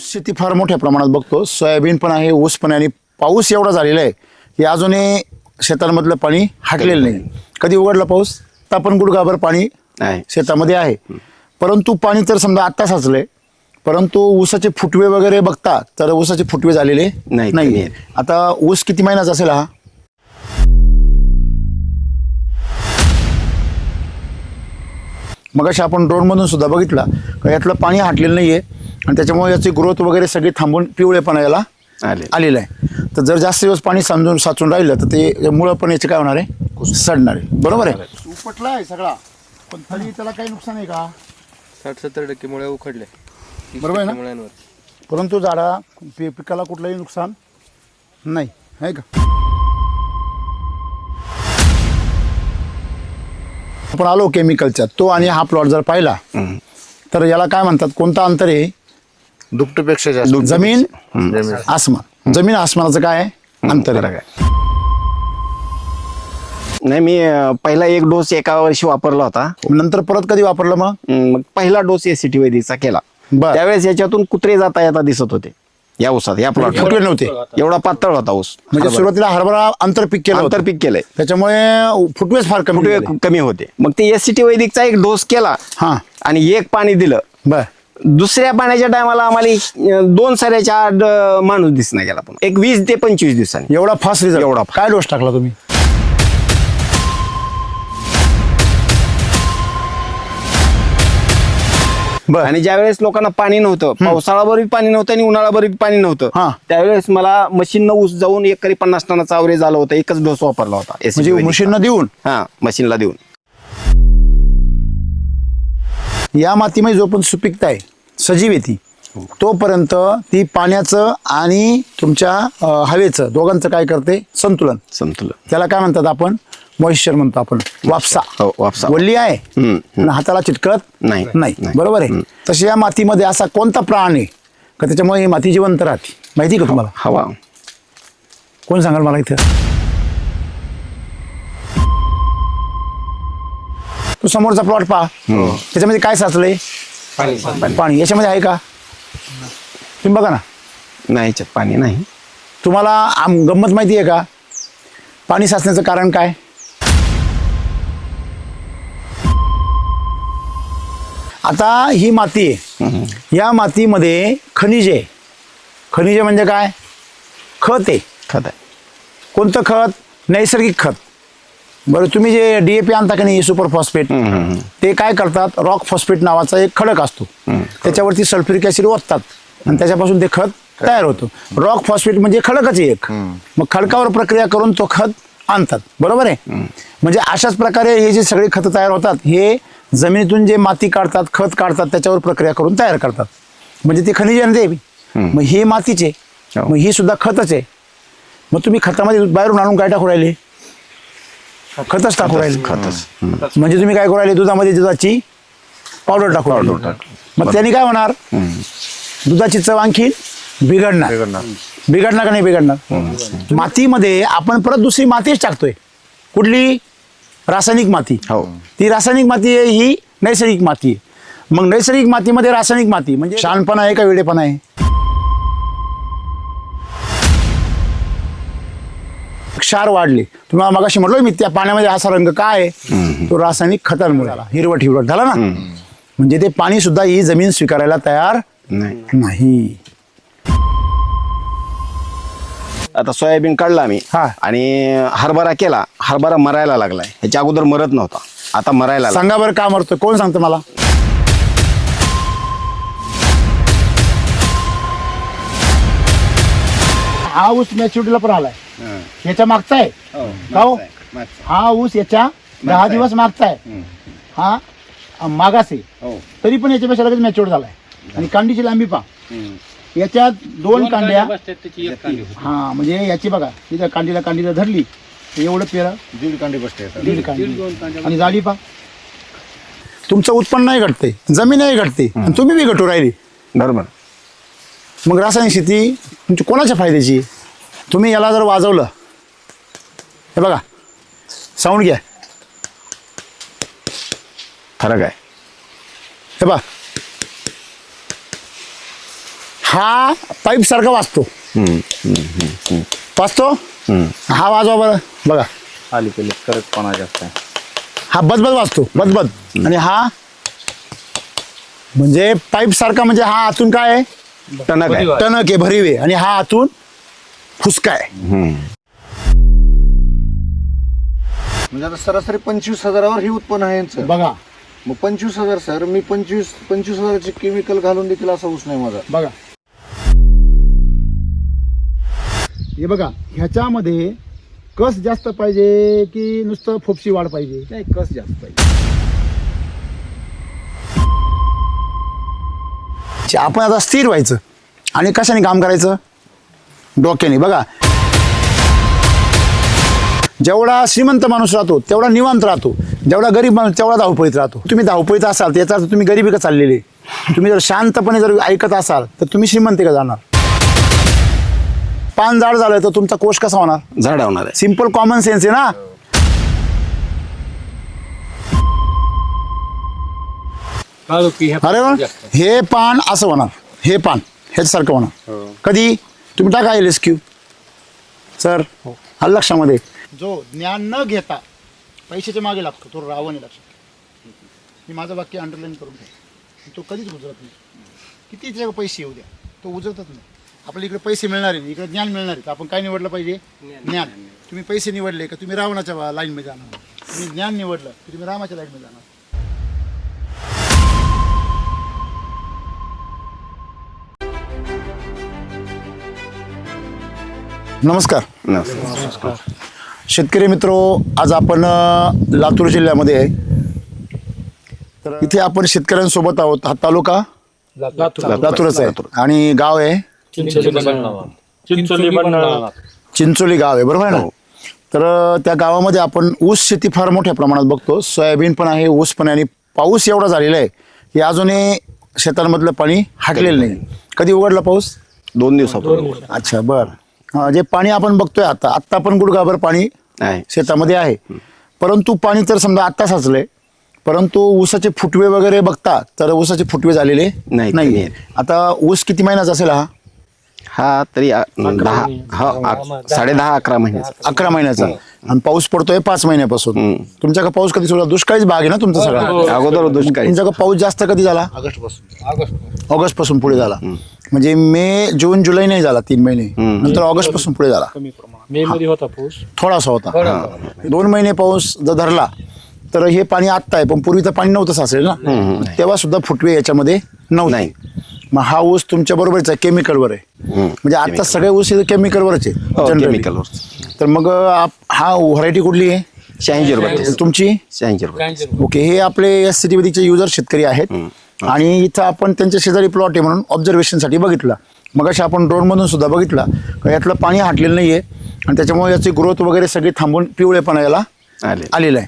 शेती फार मोठ्या प्रमाणात बघतो, सोयाबीन पण आहे, ऊस पण आहे आणि पाऊस एवढा झालेला आहे की अजूनही शेतांमधलं पाणी हटलेलं नाही. कधी उघडला पाऊस तर आपण गुडघाभर पाणी शेतामध्ये आहे, परंतु पाणी तर समजा आत्ता साचलंय, परंतु ऊसाचे फुटवे वगैरे बघता तर ऊसाचे फुटवे झालेले नाही. आता ऊस किती महिन्याचा असेल हा? मगाशी आपण ड्रोनमधून सुद्धा बघितला का यातलं पाणी हटलेलं नाहीये आणि त्याच्यामुळे याची ग्रोथ वगैरे सगळी थांबून पिवळेपणा याला आलेलं आहे. तर जर जास्त दिवस पाणी साचून राहिलं तर ते मुळं पण याचे काय होणार आहे, सडणार आहे. बरोबर आहे. उपटला आहे सगळा, पण तरी त्याला काही नुकसान आहे का? 60-70% मुळे उखडले. बरोबर आहे ना. परंतु झाडा पिकाला कुठलंही नुकसान नाही आहे का? आपण आलो केमिकलच्या, तो आणि हा प्लॉट जर पाहिला तर याला काय म्हणतात, कोणता अंतर आहे? दुपटीपेक्षा जास्त. जमीन आसमान. जमीन आसमानाचं काय आहे अंतर आहे? नाही, मी पहिला एक डोस एका वर्षी वापरला होता. नंतर परत कधी वापरलं मग? मग पहिला डोस एसीटी वैदिकचा केला. बरं. त्यावेळेस याच्यातून कुत्रे जाता येता दिसत होते या ऊसात, या प्लॉट फुटवे नव्हते. एवढा पातळ होता ऊस. म्हणजे सुरुवातीला हरभरा आंतरपीक केलं होतं. आंतरपीक केलंय, त्याच्यामुळे फुटवेच फार कमी फुटवे झाले. कमी होते. मग ते एसीटी वैदिकचा एक डोस केला हा आणि एक पाणी दिलं. बर. दुसऱ्या पाण्याच्या टायमाला आम्हाला 2 साऱ्याच्या आड माणूस दिसना गेला. पण एक 20 ते 25 दिवसांनी एवढा फास्ट रिझल्ट. एवढा. काय डोस टाकला तुम्ही? आणि ज्यावेळेस लोकांना पाणी नव्हतं, पावसाळाभर पाणी नव्हतं आणि उन्हाळाभर पाणी नव्हतं, त्यावेळेस मला मशीननं ऊस जाऊन एकरी 50 टनाचा आवरेज झालं होतं. एकच डोस वापरला होता म्हणजे मशीनला देऊन? हा, मशीनला देऊन. या मातीमध्ये जो पण सुपीकता आहे, सजीव आहे ती, तोपर्यंत ती पाण्याचं आणि तुमच्या हवेचं दोघांचं काय करते? संतुलन. त्याला काय म्हणतात आपण? मॉइश्चर म्हणतो आपण. वापसा. वापसा. वल्ली आहे आणि हाताला चिटकत नाही. बरोबर आहे. तसे या मातीमध्ये असा कोणता प्राण आहे का त्याच्यामुळे ही माती जिवंत राहते? माहिती का तुम्हाला? हवा. कोण सांगाल मला इथं? तो समोरचा प्लॉट पहा, त्याच्यामध्ये काय साचलंय? पाणी. याच्यामध्ये आहे का? तुम्ही बघा ना. नाही, याच्यात पाणी नाही. तुम्हाला गंमत माहिती आहे का? पाणी साचण्याचं कारण काय? आता ही माती आहे, या मातीमध्ये खनिज आहे. खनिज म्हणजे काय? खत आहे. कोणतं खत? नैसर्गिक खत. बरं, तुम्ही जे DAP आणता का नाही, सुपर फॉस्फेट, ते काय करतात? रॉक फॉस्फेट नावाचा एक खडक असतो, त्याच्यावरती सल्फ्युरिक ऍसिड ओततात आणि त्याच्यापासून ते खत तयार होतं. रॉक फॉस्फेट म्हणजे खडकच एक. मग खडकावर प्रक्रिया करून तो खत आणतात. बरोबर आहे. म्हणजे अशाच प्रकारे हे जे सगळे खतं तयार होतात, हे जमिनीतून जे माती काढतात, खत काढतात, त्याच्यावर प्रक्रिया करून तयार करतात. म्हणजे ते खनिज आहे. मग हे मातीचे, मग ही सुद्धा खतच आहे. मग तुम्ही खतामध्ये बाहेरून आणून काय टाकू राहिले? खतच टाकू राहिले. म्हणजे तुम्ही काय करू राहिले? दुधामध्ये दुधाची पावडर टाकू राहिले. मग त्यांनी काय होणार? दुधाची चव आणखी बिघडणार का नाही बिघडणार? मातीमध्ये आपण परत दुसरी मातीच टाकतोय. कुठली? रासायनिक माती. ती रासायनिक माती आहे, ही नैसर्गिक माती आहे. मग नैसर्गिक मातीमध्ये रासायनिक माती म्हणजे शहाणपणा आहे का वेडेपणा आहे? क्षार वाढले. तुम्हाला मगाशी म्हटलं मी, त्या पाण्यामध्ये असा रंग काय आहे? तो रासायनिक खतांमुळे हिरवट झाला ना. म्हणजे ते पाणी सुद्धा ही जमीन स्वीकारायला तयार नाही. आता सोयाबीन काढला आम्ही आणि हरभरा केला. हरभरा मरायला लागलाय. ह्याच्या अगोदर मरत नव्हता, आता मरायला. सांगा बरं का मरतोय? कोण सांगतं मला? हा ऊस मॅच्युरिटीला पण आलाय. याच्या मागचा आहे का हो? हा ऊस याच्या 10 दिवस मागचा आहे. हा मागास आहे, तरी पण याच्यापेक्षा लगेच मॅच्युअर झालाय. आणि कांडीची लांबी पहा, याच्यात 2 कांड्या. हा, म्हणजे याची बघा, तिथं कांडीला धरली एवढं पेरा 1.5 कांडी बसते. 1.5 कांडी. आणि जाडी पहा. तुमचं उत्पन्नही घटते, जमीनही घटते, आणि तुम्ही बी घटू राहिली. बरोबर. मग रासायनिक शेती तुमची कोणाच्या फायद्याची? तुम्ही याला जर वाजवलं, हे बघा, साऊंड घ्या, फरक आहे. हे बघा, हा पाईप सारखा वाजतो. वाजतो. हा वाजवा बरं बघा. अलीकडे कडकपणा जास्त आहे. हा बदबद वाजतो बदबद. आणि हा म्हणजे पाईप सारखा, म्हणजे हा आतून काय आहे, टणक आहे. टणक आहे, भरीव आहे. आणि हा आतून फुसका आहे. म्हणजे आता सरासरी 25,000वर ही उत्पन्न आहे यांचं. बघा मग 25,000 सर, मी 25,000चे केमिकल घालून देखील असा ऊस नाही माझा. बघा हे बघा, ह्याच्यामध्ये कस जास्त पाहिजे की नुसतं फोपशी वाढ पाहिजे? नाही, कस जास्त पाहिजे. आपण आता स्थिर व्हायचं आणि कशाने काम करायचं? डोक्याने. बघा, जेवढा श्रीमंत माणूस राहतो तेवढा निवांत राहतो, जेवढा गरीब माणूस तेवढा धावपळीत राहतो. तुम्ही धावपळीत असाल तर याचा अर्थ तुम्ही गरिबी का चाललेले. तुम्ही जर शांतपणे जर ऐकत असाल तर तुम्ही श्रीमंती का जाणार. पान जाड झालं तर तुमचा कोश कसा होणार? झाड होणार आहे. सिंपल कॉमन सेन्स आहे ना. अरे वा, हे पान असं होणार, हे पान ह्याच्यासारखं होणार. कधी तुम्ही टाका LSQ सर, हा लक्षामध्ये. जो ज्ञान न घेता पैशाच्या मागे लागतो तो रावण आहे. लक्षात. मी माझं वाक्य अंडरलाईन करून घ्या. तो कधीच उजरत नाही. किती त्याच्या पैसे येऊ द्या, तो उजरतच नाही. आपल्याला इकडे पैसे मिळणार आहे, इकडे ज्ञान मिळणार आहे. तर आपण काय निवडलं पाहिजे? ज्ञान. तुम्ही पैसे निवडले का तुम्ही रावणाच्या लाईनमध्ये जाणार. तुम्ही ज्ञान निवडलं की तुम्ही रामाच्या लाईनमध्ये जाणार. नमस्कार. शेतकरी मित्रो, आज आपण लातूर जिल्ह्यामध्ये आहे. तर इथे आपण शेतकऱ्यांसोबत आहोत. हा तालुका लातूरच आहे आणि गाव आहे चिंचोली गाव आहे, बरोबर आहे ना. तर त्या गावामध्ये आपण ऊस शेती फार मोठ्या प्रमाणात बघतो. सोयाबीन पण आहे, ऊस पण आहे. आणि पाऊस एवढा झालेला आहे की अजूनही शेतांमधलं पाणी हटलेलं नाही. कधी उघडला पाऊस? 2 दिवसापूर्वी. अच्छा, बरं. जे पाणी आपण बघतोय आत्ता पण गुडघाभर पाणी आहे शेतामध्ये आहे. परंतु पाणी तर समजा आत्ता साचलंय, परंतु ऊसाचे फुटवे वगैरे बघता तर ऊसाचे फुटवे झालेले नाही. आता ऊस किती महिन्याचा असेल हा? हा तरी 10-11 महिन्याचा. 11 महिन्याचा. आणि पाऊस पडतोय 5 महिन्यापासून. तुमच्याकडे पाऊस कधी सुरू? दुष्काळीच भाग आहे ना तुमचा सगळा. अगोदर दुष्काळी. तुमच्याकडे पाऊस जास्त कधी झाला? ऑगस्ट पासून पुढे झाला. म्हणजे मे जून जुलै नाही झाला, 3 महिने. नंतर ऑगस्ट पासून पुढे झाला. मे मध्ये होता पाऊस, थोडासा होता. 2 महिने पाऊस जर धरला तर हे पाणी आत्ता आहे, पण पूर्वी तर पाणी नव्हतं साचेल ना. तेव्हा सुद्धा फुटवे याच्यामध्ये नव्हते. मग हा ऊस तुमच्या बरोबरच आहे, केमिकलवर आहे. म्हणजे आता सगळे ऊस केमिकलवरच आहे केमिकलवर. तर मग हा व्हरायटी कुठली आहे? 86 तुमची 86. ओके. हे आपले SCTVचे युजर शेतकरी आहेत. आणि इथं आपण त्यांच्या शेजारी प्लॉट आहे म्हणून ऑब्झर्वेशनसाठी बघितला. मग अशा आपण ड्रोनमधून सुद्धा बघितला का यातलं पाणी हटलेलं नाही आहे आणि त्याच्यामुळे याची ग्रोथ वगैरे सगळी थांबून पिवळेपणा याला आलेलं आहे.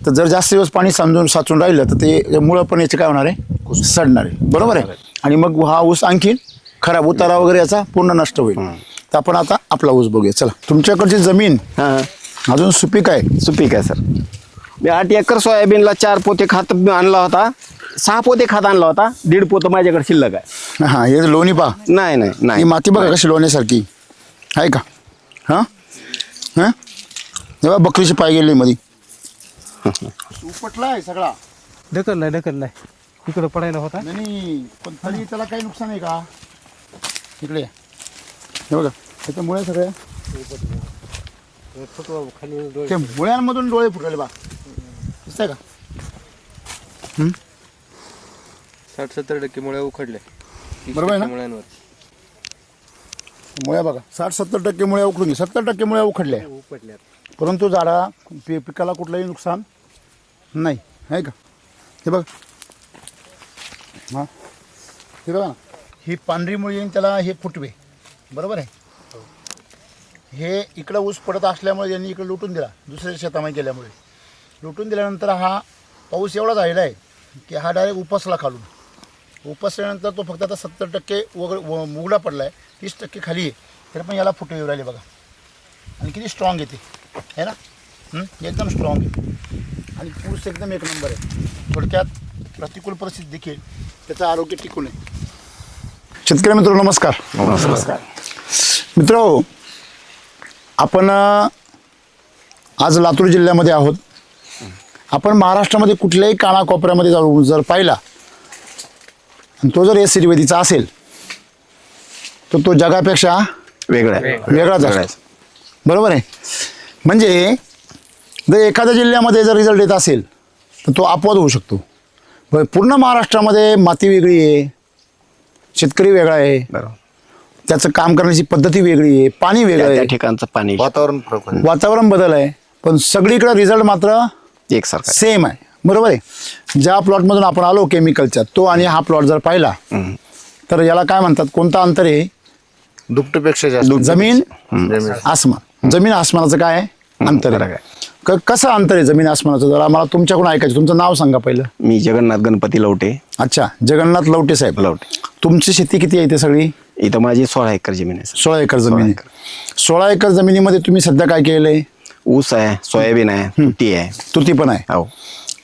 तर जर जास्त दिवस पाणी साचून राहिलं तर ते मुळं पण याचे काय होणार आहे? सडणार आहे, बरोबर आहे. आणि मग हा ऊस आणखीन खराब, उतारा वगैरे याचा पूर्ण नष्ट होईल. तर आपण आता आपला ऊस बघूया. चला. तुमच्याकडची जमीन अजून सुपीक आहे? सुपीक आहे सर. मी 8 एकर सोयाबीनला 4 पोते खत आणला होता. 6 पोते खत आणला होता. 1.5 पोतं माझ्याकडे शिल्लक आहे. हा, हे लोणी पा. नाही ही माती बघा कशी लोण्यासारखी आहे का? हा हा, तेव्हा बकरीची पाय गेली मध्ये. उपटला आहे सगळा. ढकललाय इकडे पडायला होता. नाही, पण तरी त्याला काही नुकसान आहे का? इकडे हे बघा, त्याच्यामुळे सगळ्या ते मुळ्यांमधून डोळे फुटले बा. दिसतंय का? 60-70% मुळे उखडले. बरोबर आहे ना? मुळ्यांवर मुळ्या बघा, 60-70% मुळ्या उखडून 70% मुळ्या उखडल्या. परंतु झाडा पिकाला कुठलंही नुकसान नाही, आहे का? हे बघ, हां, हे बघा ना, ही पांढरी मुळी येईन त्याला हे फुटवे, बरोबर आहे. हे इकडं ऊस पडत असल्यामुळे यांनी इकडं लुटून दिला, दुसऱ्या शेतामध्ये गेल्यामुळे. लुटून दिल्यानंतर हा पाऊस एवढा झालेला आहे की हा डायरेक्ट उपसला खालून. उपसल्यानंतर तो फक्त आता 70% मुगडा पडला आहे, 30% खाली आहे. तरी पण याला फुटवे येऊ राहिले बघा. आणि किती स्ट्रॉंग येते आहे ना, एकदम स्ट्रॉंग आहे. आणि ऊस एकदम एक नंबर आहे. थोडक्यात प्रतिकूल परिस्थिती देखील त्याचं आरोग्य टिकून आहे. शेतकरी मित्र नमस्कार. मित्र, आपण आज लातूर जिल्ह्यामध्ये आहोत. आपण महाराष्ट्रामध्ये कुठल्याही कानाकोपऱ्यामध्ये जाऊन जर पाहिला आणि तो जर एस वैदिकचा असेल तर तो जगापेक्षा वेगळाच असतो. बरोबर आहे. म्हणजे जर एखाद्या जिल्ह्यामध्ये जर रिझल्ट येत असेल तर तो अपवाद होऊ शकतो. पूर्ण महाराष्ट्रामध्ये माती वेगळी आहे, शेतकरी वेगळा आहे, त्याचं काम करण्याची पद्धती वेगळी आहे, पाणी वेगळं त्या आहे, ठिकाणचं पाणी वातावरण बदल आहे, पण सगळीकडे रिझल्ट मात्र एकसारखं सेम आहे. बरोबर आहे. ज्या प्लॉटमधून आपण आलो केमिकलच्या, तो आणि हा प्लॉट जर पाहिला तर याला काय म्हणतात, कोणता अंतर आहे? दुपटीपेक्षा जास्त जमीन आसमान. जमीन आसमानाचं काय आहे? अंतर आहे. कसं अंतर आहे जमीन आसमानाचं? जरा मला तुमच्याकडून ऐकायचं. तुमचं नाव सांगा पहिलं. मी जगन्नाथ गणपती लवटे. अच्छा, जगन्नाथ लवटे साहेब. लवटे. तुमची शेती किती आहे इथे सगळी? इथं माझी 16 एकर जमीन आहे सर. 16 एकर जमीन आहे. 16 एकर जमिनीमध्ये तुम्ही सध्या काय केलंय? ऊस आहे, सोयाबीन आहे, तुती आहे. तुती पण आहे. हो.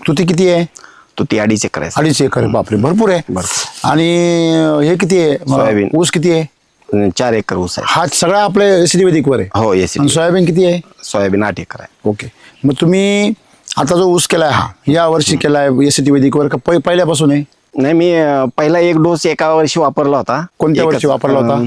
तुती किती आहे? तुती 2.5 एकर आहे सर. 2.5 एकर आहे. बापरे, भरपूर आहे. आणि हे किती आहे? सोयाबीन. ऊस किती आहे? 4 एकर ऊस आहे. हा सगळा आपले एसिडी वैदिकवर आहे. हो, येस. आणि सोयाबीन किती आहे? सोयाबीन 8 एकर आहे. ओके. मग तुम्ही आता जो ऊस केलाय हा या वर्षी केलाय एसिडी वैदिकवर का पहिल्यापासून आहे? नाही, मी पहिला एक डोस एका वर्षी वापरला होता. कोणत्या वर्षी वापरला होता?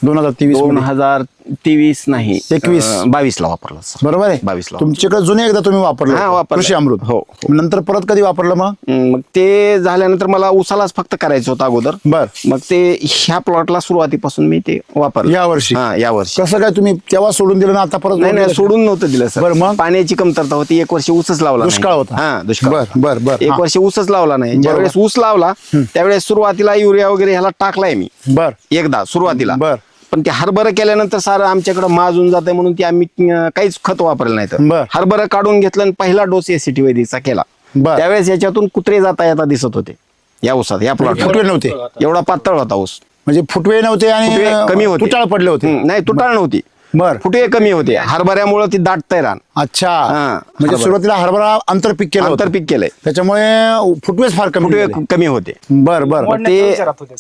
2023 2023 नाही, 21. 22 ला वापरला सर. बरोबर आहे. 22 ला. तुमच्याकडे जुने एकदा तुम्ही वापरलं हा, होतं, वापरलं. कृषी अमृत. हो. नंतर परत कधी वापरलं मग? मग ते झाल्यानंतर मला ऊसालाच फक्त करायचं होतं अगोदर. बर. मग ते ह्या प्लॉटला सुरुवातीपासून मी ते वापरलं. या वर्षी? हा, या वर्षी. कसं काय तुम्ही तेव्हा सोडून दिलं ना आता परत? नाही, सोडून नव्हतं दिलं सर. बरं, मग? पाण्याची कमतरता होती. एक वर्ष ऊसच लावला नाही. दुष्काळ होता. हा, दुष्काळ. बर. एक हा. वर्ष ऊसच लावला नाही. ज्यावेळेस ऊस लावला त्यावेळेस सुरुवातीला युरिया वगैरे ह्याला टाकलाय मी बर एकदा सुरुवातीला. बर. पण ते हरभरा केल्यानंतर सारं आमच्याकडे माजून जाते म्हणून ते आम्ही काहीच खत वापरलं नाही. बर. तर हरभरा काढून घेतलं आणि पहिला डोस एसीटी वैदिकचा केला. बर. त्यावेळेस याच्यातून कुत्रे जाता येता दिसत होते या ऊसात, या प्लॉट. फुटवे नव्हते? एवढा पातळ होता ऊस. म्हणजे फुटवे नव्हते फुटवे आणि कमी होते. तुटाळ पडले होते? नाही, तुटाळ नव्हती. बर. फुटवे कमी होते. हरभऱ्यामुळे ती दाटतंय रान. अच्छा. हा. म्हणजे हरभरा. सुरुवातीला हरभरा आंतरपीक केलं होतं. आंतरपीक केलंय. त्याच्यामुळे फुटवेच फार कमी फुटवे झाले. कमी होते. बर.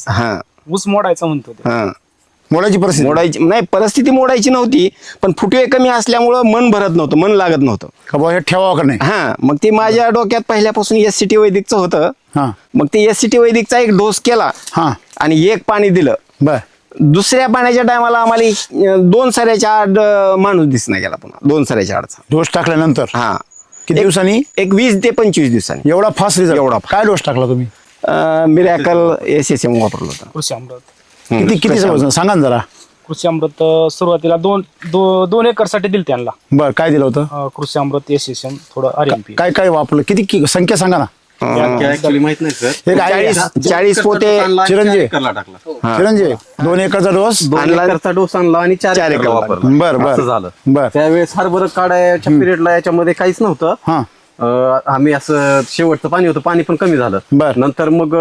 हा, ऊस मोडायचा म्हणतो ते. हा. मोडायची परिस्थिती? मोडायची नाही, परिस्थिती मोडायची नव्हती, पण फुटवे कमी असल्यामुळं मन भरत नव्हतं, मन लागत नव्हतं. का बुवा हे ठेवावं का नाही? हा, मग ते माझ्या डोक्यात पहिल्यापासून एससीटी वैदिकचं होतं. हा. मग ते एससीटी वैदिकचा एक डोस केला हा. आणि एक पाणी दिलं. बर. दुसऱ्या पाण्याच्या टायमाला आम्हाला 2 सऱ्याच्या आड माणूस दिसना गेला पुन्हा. 2 सऱ्याच्या आडचा. डोस टाकल्यानंतर हा. किती दिवसांनी? एक 20 ते 25 दिवसांनी. एवढा फास्ट रिझल्ट? एवढा fast. काय डोस टाकला तुम्ही? मिरॅकल SSM वापरलं होतं. कृषी अमृत. किती समजून सांगा ना जरा. कृषी अमृत सुरुवातीला दोन एकर साठी दिलं त्यांना. बर. काय दिलं होतं? कृषी अमृत SSM थोडं RMP. काय काय वापरलं? किती संख्या सांगा ना. ऍक्च्युअली माहित नाही सर. एक आहे 40 पोते चिरंजीव. टाकला. चिरंजीव 2 एकरचा डोस. 2 एकरचा डोस आणला आणि 4 4 एकर एकर वापरला. बर बर असं झालं. बर. त्यावेळेस हरभरा काढायच्या पिरियडला याच्यामध्ये काहीच नव्हतं. हा. आम्ही असं शेवटचं पाणी होतं, पाणी पण कमी झालं. बर. नंतर मग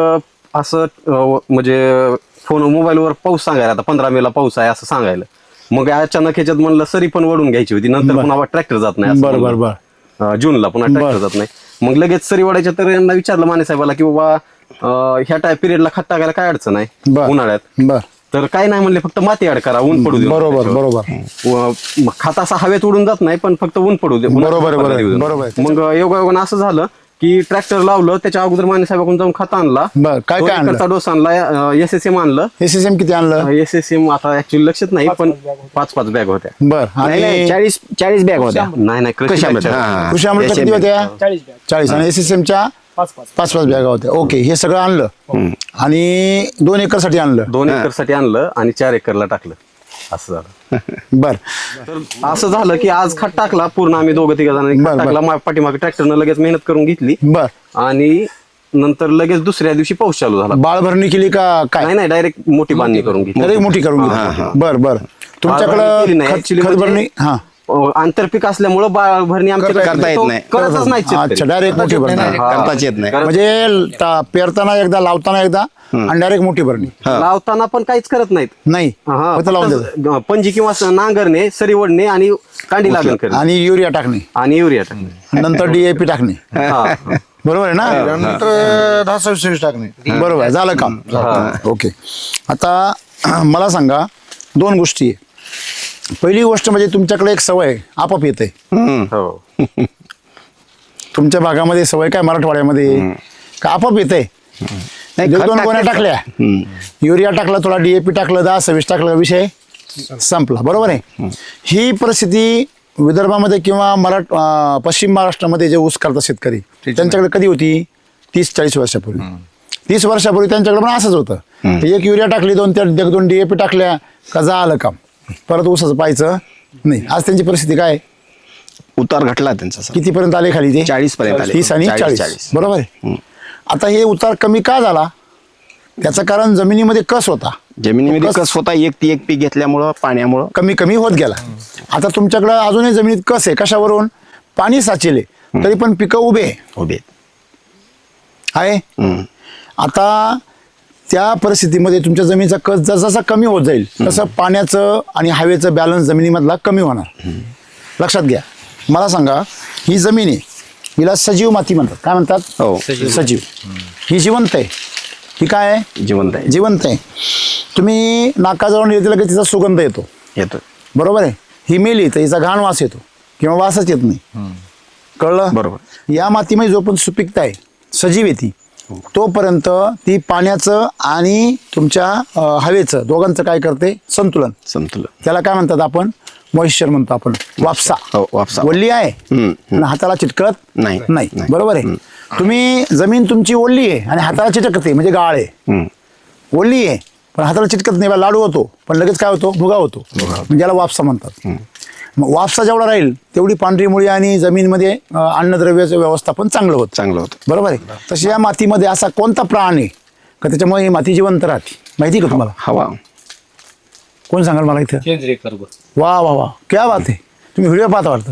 असं म्हणजे फोन मोबाईलवर पाऊस सांगायला, आता 15 मेला पाऊस आहे असं सांगायला. मग अचानक ह्याच्यात म्हणलं सरी पण वडून घ्यायची होती. नंतर पुन्हा ट्रॅक्टर जात नाही असं बर बर म्हणलं. बर. जूनला पुन्हा ट्रॅक्टर जात नाही. मग लगेच सरी वाढायच्या, तर यांना विचारलं माने साहेबाला की बाबा ह्या पिरियडला खत टाकायला काय अडचण आहे बर. उन्हाळ्यात? बर. तर काय नाही म्हणले, फक्त माती ऍड करा, ऊन पडू दे. बरोबर बरोबर. खत असा हवेत उडून जात नाही, पण फक्त ऊन पडू दे. बरोबर, बरोबर. मग योगायोगानं असं झालं की ट्रॅक्टर लावलं, त्याच्या अगोदर माने साहेबाकडून जाऊन खत आणला. बर. काय काय आणलं? डोस आणला, SSM आणलं. SSM किती आणलं? SSM आता ऍक्च्युअली लक्षात नाही, पण 5 बॅग होत्या. बर. आणि 40 बॅग होत्या. नाही कृषी अमृत. हा. कृषी अमृत किती होत्या? 40 बॅग. 40. आणि SSMच्या 5 बॅगा होत्या. ओके. हे सगळं आणलं आणि 2 एकरसाठी आणलं. 2 एकरसाठी आणलं आणि 4 एकरला टाकलं. असं झालं. बर. तर असं झालं की आज खत टाकला पूर्ण, आम्ही 2-3 जणांनी बर, खत बर. टाकला. पाठीमागे ट्रॅक्टरनं लगेच मेहनत करून घेतली बर. आणि नंतर लगेच दुसऱ्या दिवशी पाऊस चालू झाला. बाळ भरणी केली का काय? नाही, डायरेक्ट मोठी बांधणी करून घेतली. डायरेक्ट मोठी करून घेतली. बर बर. बाळभरणी केली नाही. तुमच्याकडं Actually खत म्हणजे भरणी? हा. आंतरपीक असल्यामुळे बाळभरणी आमच्याकडे करता येत नाही. करतच नाही अच्छा, शेतकरी. डायरेक्ट मोठी भरणी. करताच येत नाही. म्हणजे पेरताना एकदा, लावताना एकदा आणि डायरेक्ट मोठी भरणी. लावताना पण काहीच करत नाहीत. नाही. हा, फक्त लावून देतात. फक्त पंजी किंवा नांगरणे, सरी वडणे आणि कांडी लागण करणे आणि युरिया टाकणे आणि युरिया टाकणे. नंतर DAP टाकणे. हा. बरोबर आहे ना? नंतर 10-26 टाकणे. बरोबर झालं काम. ओके. आता मला सांगा 2 गोष्टी आहे. पहिली गोष्ट म्हणजे तुमच्याकडे एक सवय आपोआप येते. हो. तुमच्या भागामध्ये सवय काय मराठवाड्यामध्ये का आपोआप येते? नाही, खत 2 गोण्या टाकल्या, युरिया टाकला, थोडा DAP टाकलं, 10-26 टाकलं, विषय संपला. बरोबर आहे. ही परिस्थिती विदर्भामध्ये किंवा पश्चिम महाराष्ट्रामध्ये जे ऊस करतात शेतकरी त्यांच्याकडे कधी होती? 30-40 वर्षापूर्वी. 30 वर्षापूर्वी त्यांच्याकडे पण असंच होतं. एक युरिया टाकली, 2 DAP टाकल्या का झालं काम, परत ऊसाचं पाहायचं नाही. आज त्यांची परिस्थिती काय? उतार घटला त्यांचा सर. कितीपर्यंत आले खाली ते? 40 पर्यंत आले. 30 आणि 40. बरोबर आहे. आता हे उतार कमी का झाला? त्याचं कारण जमिनीमध्ये कस होता. जमिनीमध्ये कस होता, एक पीक घेतल्यामुळं पाण्यामुळं कमी कमी होत गेला. आता तुमच्याकडं अजूनही जमिनीत कस आहे. कशावरून? पाणी साचेले तरी पण पिकं उभे आहे. आता त्या परिस्थितीमध्ये तुमच्या जमिनीचा कस जसा कमी होत जाईल तसं पाण्याचं आणि हवेचं बॅलन्स जमिनीमधला कमी होणार. लक्षात घ्या. मला सांगा, ही जमीन आहे, हिला सजीव माती म्हणतात. काय म्हणतात? हो. सजीव. ही जिवंत आहे. ही काय आहे? जिवंत आहे. जिवंत आहे. तुम्ही नाकाजवळ येतील की तिचा सुगंध येतो. बरोबर आहे. ही मेली तर हिचा घाण वास येतो किंवा वासच येत नाही. कळलं? बरोबर. या मातीमध्ये जो पण सुपीकता आहे, सजीव आहे ती, तोपर्यंत ती पाण्याचं आणि तुमच्या हवेचं दोघांचं काय करते? संतुलन. त्याला काय म्हणतात आपण? मॉइश्चर म्हणतो आपण. वापसा. वापसा. ओल्ली आहे आणि हाताला चिटकत नाही. बरोबर आहे. तुम्ही जमीन तुमची ओल्ली आहे आणि हाताला चिटकते म्हणजे गाळ आहे. ओल्ली आहे पण हाताला चिटकत नाही, लाडू होतो पण लगेच काय होतो? भुगा होतो. म्हणजे याला वापसा म्हणतात. मग वापसा जेवढा राहील तेवढी पांढरी मुळी आणि जमीनमध्ये अन्नद्रव्याचं व्यवस्थापन चांगलं होतं. बरोबर आहे. तशी या मातीमध्ये असा कोणता प्राण आहे का त्याच्यामुळे ही माती जिवंत राहते? माहिती का तुम्हाला? हवा. कोण सांगाल मला इथं? सेंद्रिय कर्ब. वा वा वा, क्या बात आहे. तुम्ही व्हिडिओ पाहता वाटतं.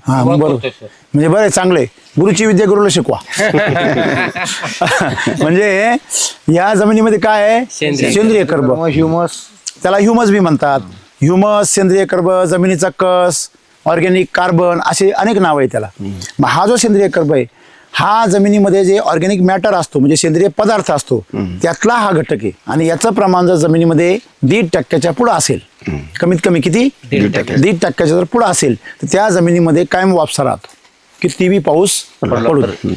हा बरोबर. म्हणजे बरं, चांगले. गुरुची विद्या गुरुला शिकवा. म्हणजे या जमिनीमध्ये काय आहे? सेंद्रिय कर्ब. ह्युमस. त्याला ह्युमस बी म्हणतात. ह्युमस, सेंद्रिय कर्ब, जमिनीचा कस, ऑर्गॅनिक कार्बन, असे अनेक नाव आहे त्याला. मग हा जो सेंद्रिय कर्ब आहे हा जमिनीमध्ये जे ऑर्गॅनिक मॅटर असतो म्हणजे सेंद्रिय पदार्थ असतो त्यातला हा घटक आहे. आणि याचं प्रमाण जर जमिनीमध्ये 1.5% पुढं असेल, कमीत कमी किती? 1.5% जर पुढं असेल तर त्या जमिनीमध्ये कायम वापसा राहतो. किती बी पाऊस पडू दे.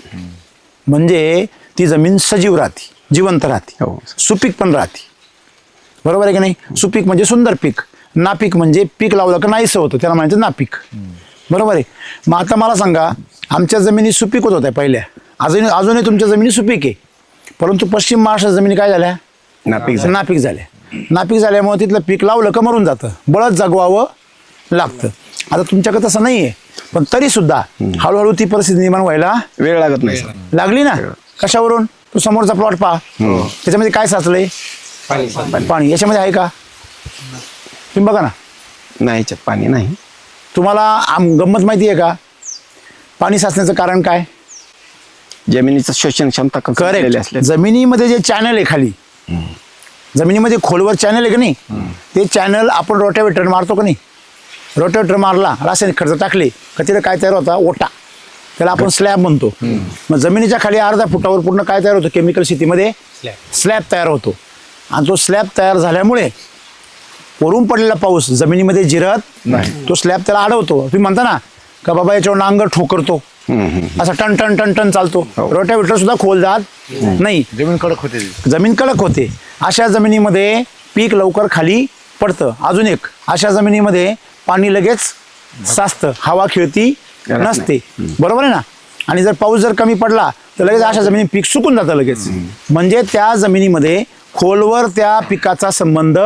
म्हणजे ती जमीन सजीव राहते, जिवंत राहते, सुपीक पण राहते. बरोबर आहे की नाही? सुपीक म्हणजे सुंदर पीक, नापीक म्हणजे पीक लावलं का नाहीसं होतं, त्याला म्हणायचं नापीक. बरोबर आहे. मग आता मला सांगा, आमच्या जमिनी सुपीक होत होत्या पहिल्या, अजूनही तुमच्या जमिनी सुपीक आहे, परंतु पश्चिम महाराष्ट्रात जमिनी काय झाल्या? नापीक झाल्या. नापीक झाल्यामुळे तिथलं पीक लावलं का मरून जातं, बळच जगवावं लागतं. आता तुमच्याकडे तसं नाही आहे, पण तरी सुद्धा हळूहळू ती परिस्थिती निर्माण व्हायला वेळ लागत नाही. लागली ना. कशावरून? तो समोरचा प्लॉट पहा, त्याच्यामध्ये काय साचलंय? पाणी. याच्यामध्ये आहे का? तुम्ही बघा ना. नाही, याच्यात पाणी नाही. तुम्हाला गंमत माहिती आहे का? पाणी साचण्याचं कारण काय? जमिनीचं शोषण क्षमता करेक्ट. जमिनीमध्ये जे चॅनल आहे खाली, जमिनीमध्ये खोलवर चॅनल आहे का नाही, ते चॅनल आपण रोटावेटर मारतो का नाही? रोटावेटर मारला, रासायनिक खर्च टाकले का तिला काय तयार होता? ओटा. त्याला आपण स्लॅब म्हणतो. मग जमिनीच्या खाली अर्धा फुटावर पूर्ण काय तयार होतं? केमिकल शेतीमध्ये स्लॅब तयार होतो. आणि तो स्लॅब तयार झाल्यामुळे वरून पडलेला पाऊस जमिनीमध्ये जिरत नाही, तो स्लॅब त्याला अडवतो. तुम्ही म्हणता ना का बाबा याच्यावर नांगर ठोकरतो, असा टन टन टन टन चालतो. रोटावेटर सुद्धा खोल जात नाही, जमीन कडक होते. जमीन कडक होते. अशा जमिनीमध्ये पीक लवकर खाली पडतं. अजून एक, अशा जमिनीमध्ये पाणी लगेच साचतं, हवा खेळती नसते. बरोबर आहे ना. आणि जर पाऊस जर कमी पडला तर लगेच अशा जमिनी पीक सुकून जातं लगेच. म्हणजे त्या जमिनीमध्ये खोलवर त्या पिकाचा संबंध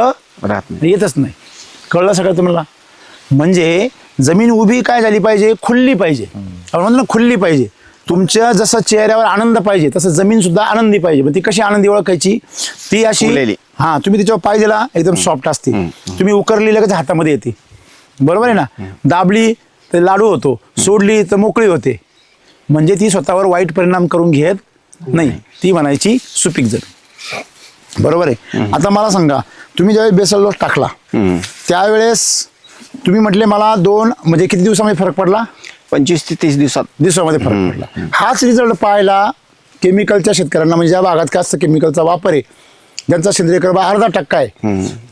येतच नाही. कळलं सगळं तुम्हाला? म्हणजे जमीन उभी काय झाली पाहिजे? खुलली पाहिजे. आपण म्हणतो ना खुलली पाहिजे. तुमच्या जसं चेहऱ्यावर आनंद पाहिजे तसं जमीन सुद्धा आनंदी पाहिजे. मग ती कशी आनंदी ओळखायची? ती अशी, हा, तुम्ही तिच्यावर पाय दिला एकदम सॉफ्ट असते, तुम्ही उकरली लगेच हातामध्ये येते. बरोबर आहे ना. दाबली तर लाडू होतो, सोडली तर मोकळी होते. म्हणजे ती स्वतःवर वाईट परिणाम करून घेत नाही, ती म्हणायची सुपीक जमीन. बरोबर आहे. आता मला सांगा, तुम्ही ज्यावेळेस बेसल डोस टाकला त्यावेळेस तुम्ही म्हटले मला 2 म्हणजे किती दिवसामध्ये फरक पडला? 25 ते 30 दिवसामध्ये फरक पडला. हाच रिझल्ट पाहायला केमिकलच्या शेतकऱ्यांना, म्हणजे ज्या भागात जास्त केमिकलचा वापर आहे, ज्यांचा सेंद्रिय कर्ब 0.5% आहे,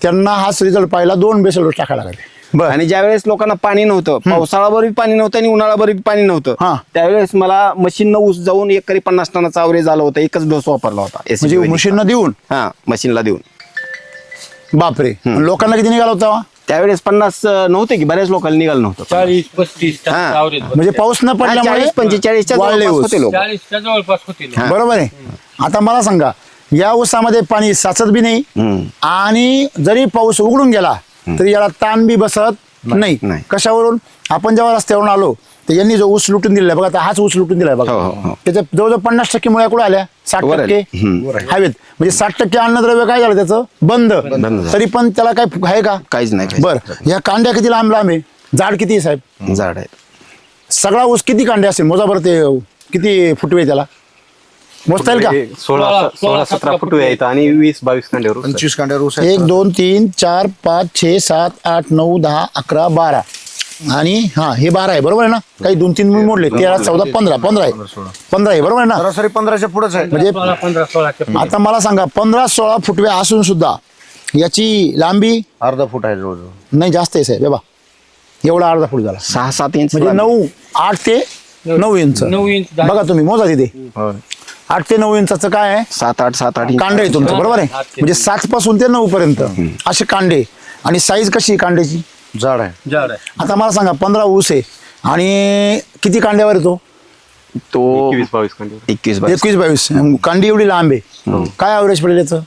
त्यांना हाच रिझल्ट पाहायला 2 बेसल डोस टाकायला लागले. आणि ज्यावेळेस लोकांना पाणी नव्हतं, पावसाळाभर पाणी नव्हतं आणि उन्हाळाभर पाणी हा. नव्हतं, त्यावेळेस मला मशीननं ऊस जाऊन एकरी 50 टनाचा आवरेज झाला होता. एकच डोस वापरला होता म्हणजे मशीननं देऊन. हा, मशीनला देऊन. बापरे. लोकांना किती निघाला होता? त्यावेळेस 50 नव्हते की, बऱ्याच लोकांना निघालं नव्हतं. 40-35 हा. आवरेज म्हणजे पाऊस न पडल्यामुळे 40-45 वाढले ऊस. होते लोक. 40च्या जवळपास होते लोक. बरोबर आहे. आता मला सांगा, या ऊसामध्ये पाणी साचत बी नाही आणि जरी पाऊस उघडून गेला तरी याला ताण बी बसत नाही. नाही. कशावरून? आपण जेव्हा रस्त्यावरून आलो तर यांनी जो ऊस लुटून दिलाय बघा, आता हाच ऊस लुटून दिलाय बघा, त्याच्या जवळजवळ 50% मुळे कुठे आल्या, 60% हवेत. म्हणजे 60% अन्नद्रव्य काय झालं त्याचं बंद. तरी पण त्याला काय आहे का? काहीच नाही. बरं, या कांड्या किती लांब लांब आहे, जाड किती आहे साहेब? झाड आहे. सगळा ऊस किती कांडे असेल मोजा बरं, ते किती फुटवे त्याला मोजता येईल का? 16-17 फुटवे आहेत आणि 20-22 कांड्यावर ऊस आहे. 25 कांड्यावर ऊस आहे. 1 2 3 4 5 6 7 8 9 10 11 12 आणि हे 12 आहे, बरोबर आहे ना? काही 2-3 मी मोडले, 13 14 15 आहे, बरोबर आहे ना? सरासरी 15च्या पुढेच आहे. म्हणजे 15-16 आता मला सांगा, 15-16 फुटवे असून सुद्धा याची लांबी अर्धा फूट आहे जवळजवळ. नाही, जास्त आहे साहेब. बाबा एवढा अर्धा फूट झाला, 6-7 इंच म्हणजे 8 ते 9 इंच. 9 इंच बघा तुम्ही मोजा तिथे, 8 ते 9 इंचाचं काय आहे 7-8 इंच कांडे आहे तुमचं, बरोबर आहे? म्हणजे 7 पासून ते 9 पर्यंत असे कांडे. आणि साईज कशी आहे कांड्याची? जाड आहे. जाड आहे. आता मला सांगा, 15 ऊस आहे आणि किती कांड्यावर येतो? तो 21-22 कांड्यावर. 21-22 21-22 कांडी एवढी लांब आहे. काय ॲव्हरेज पडेल याचं?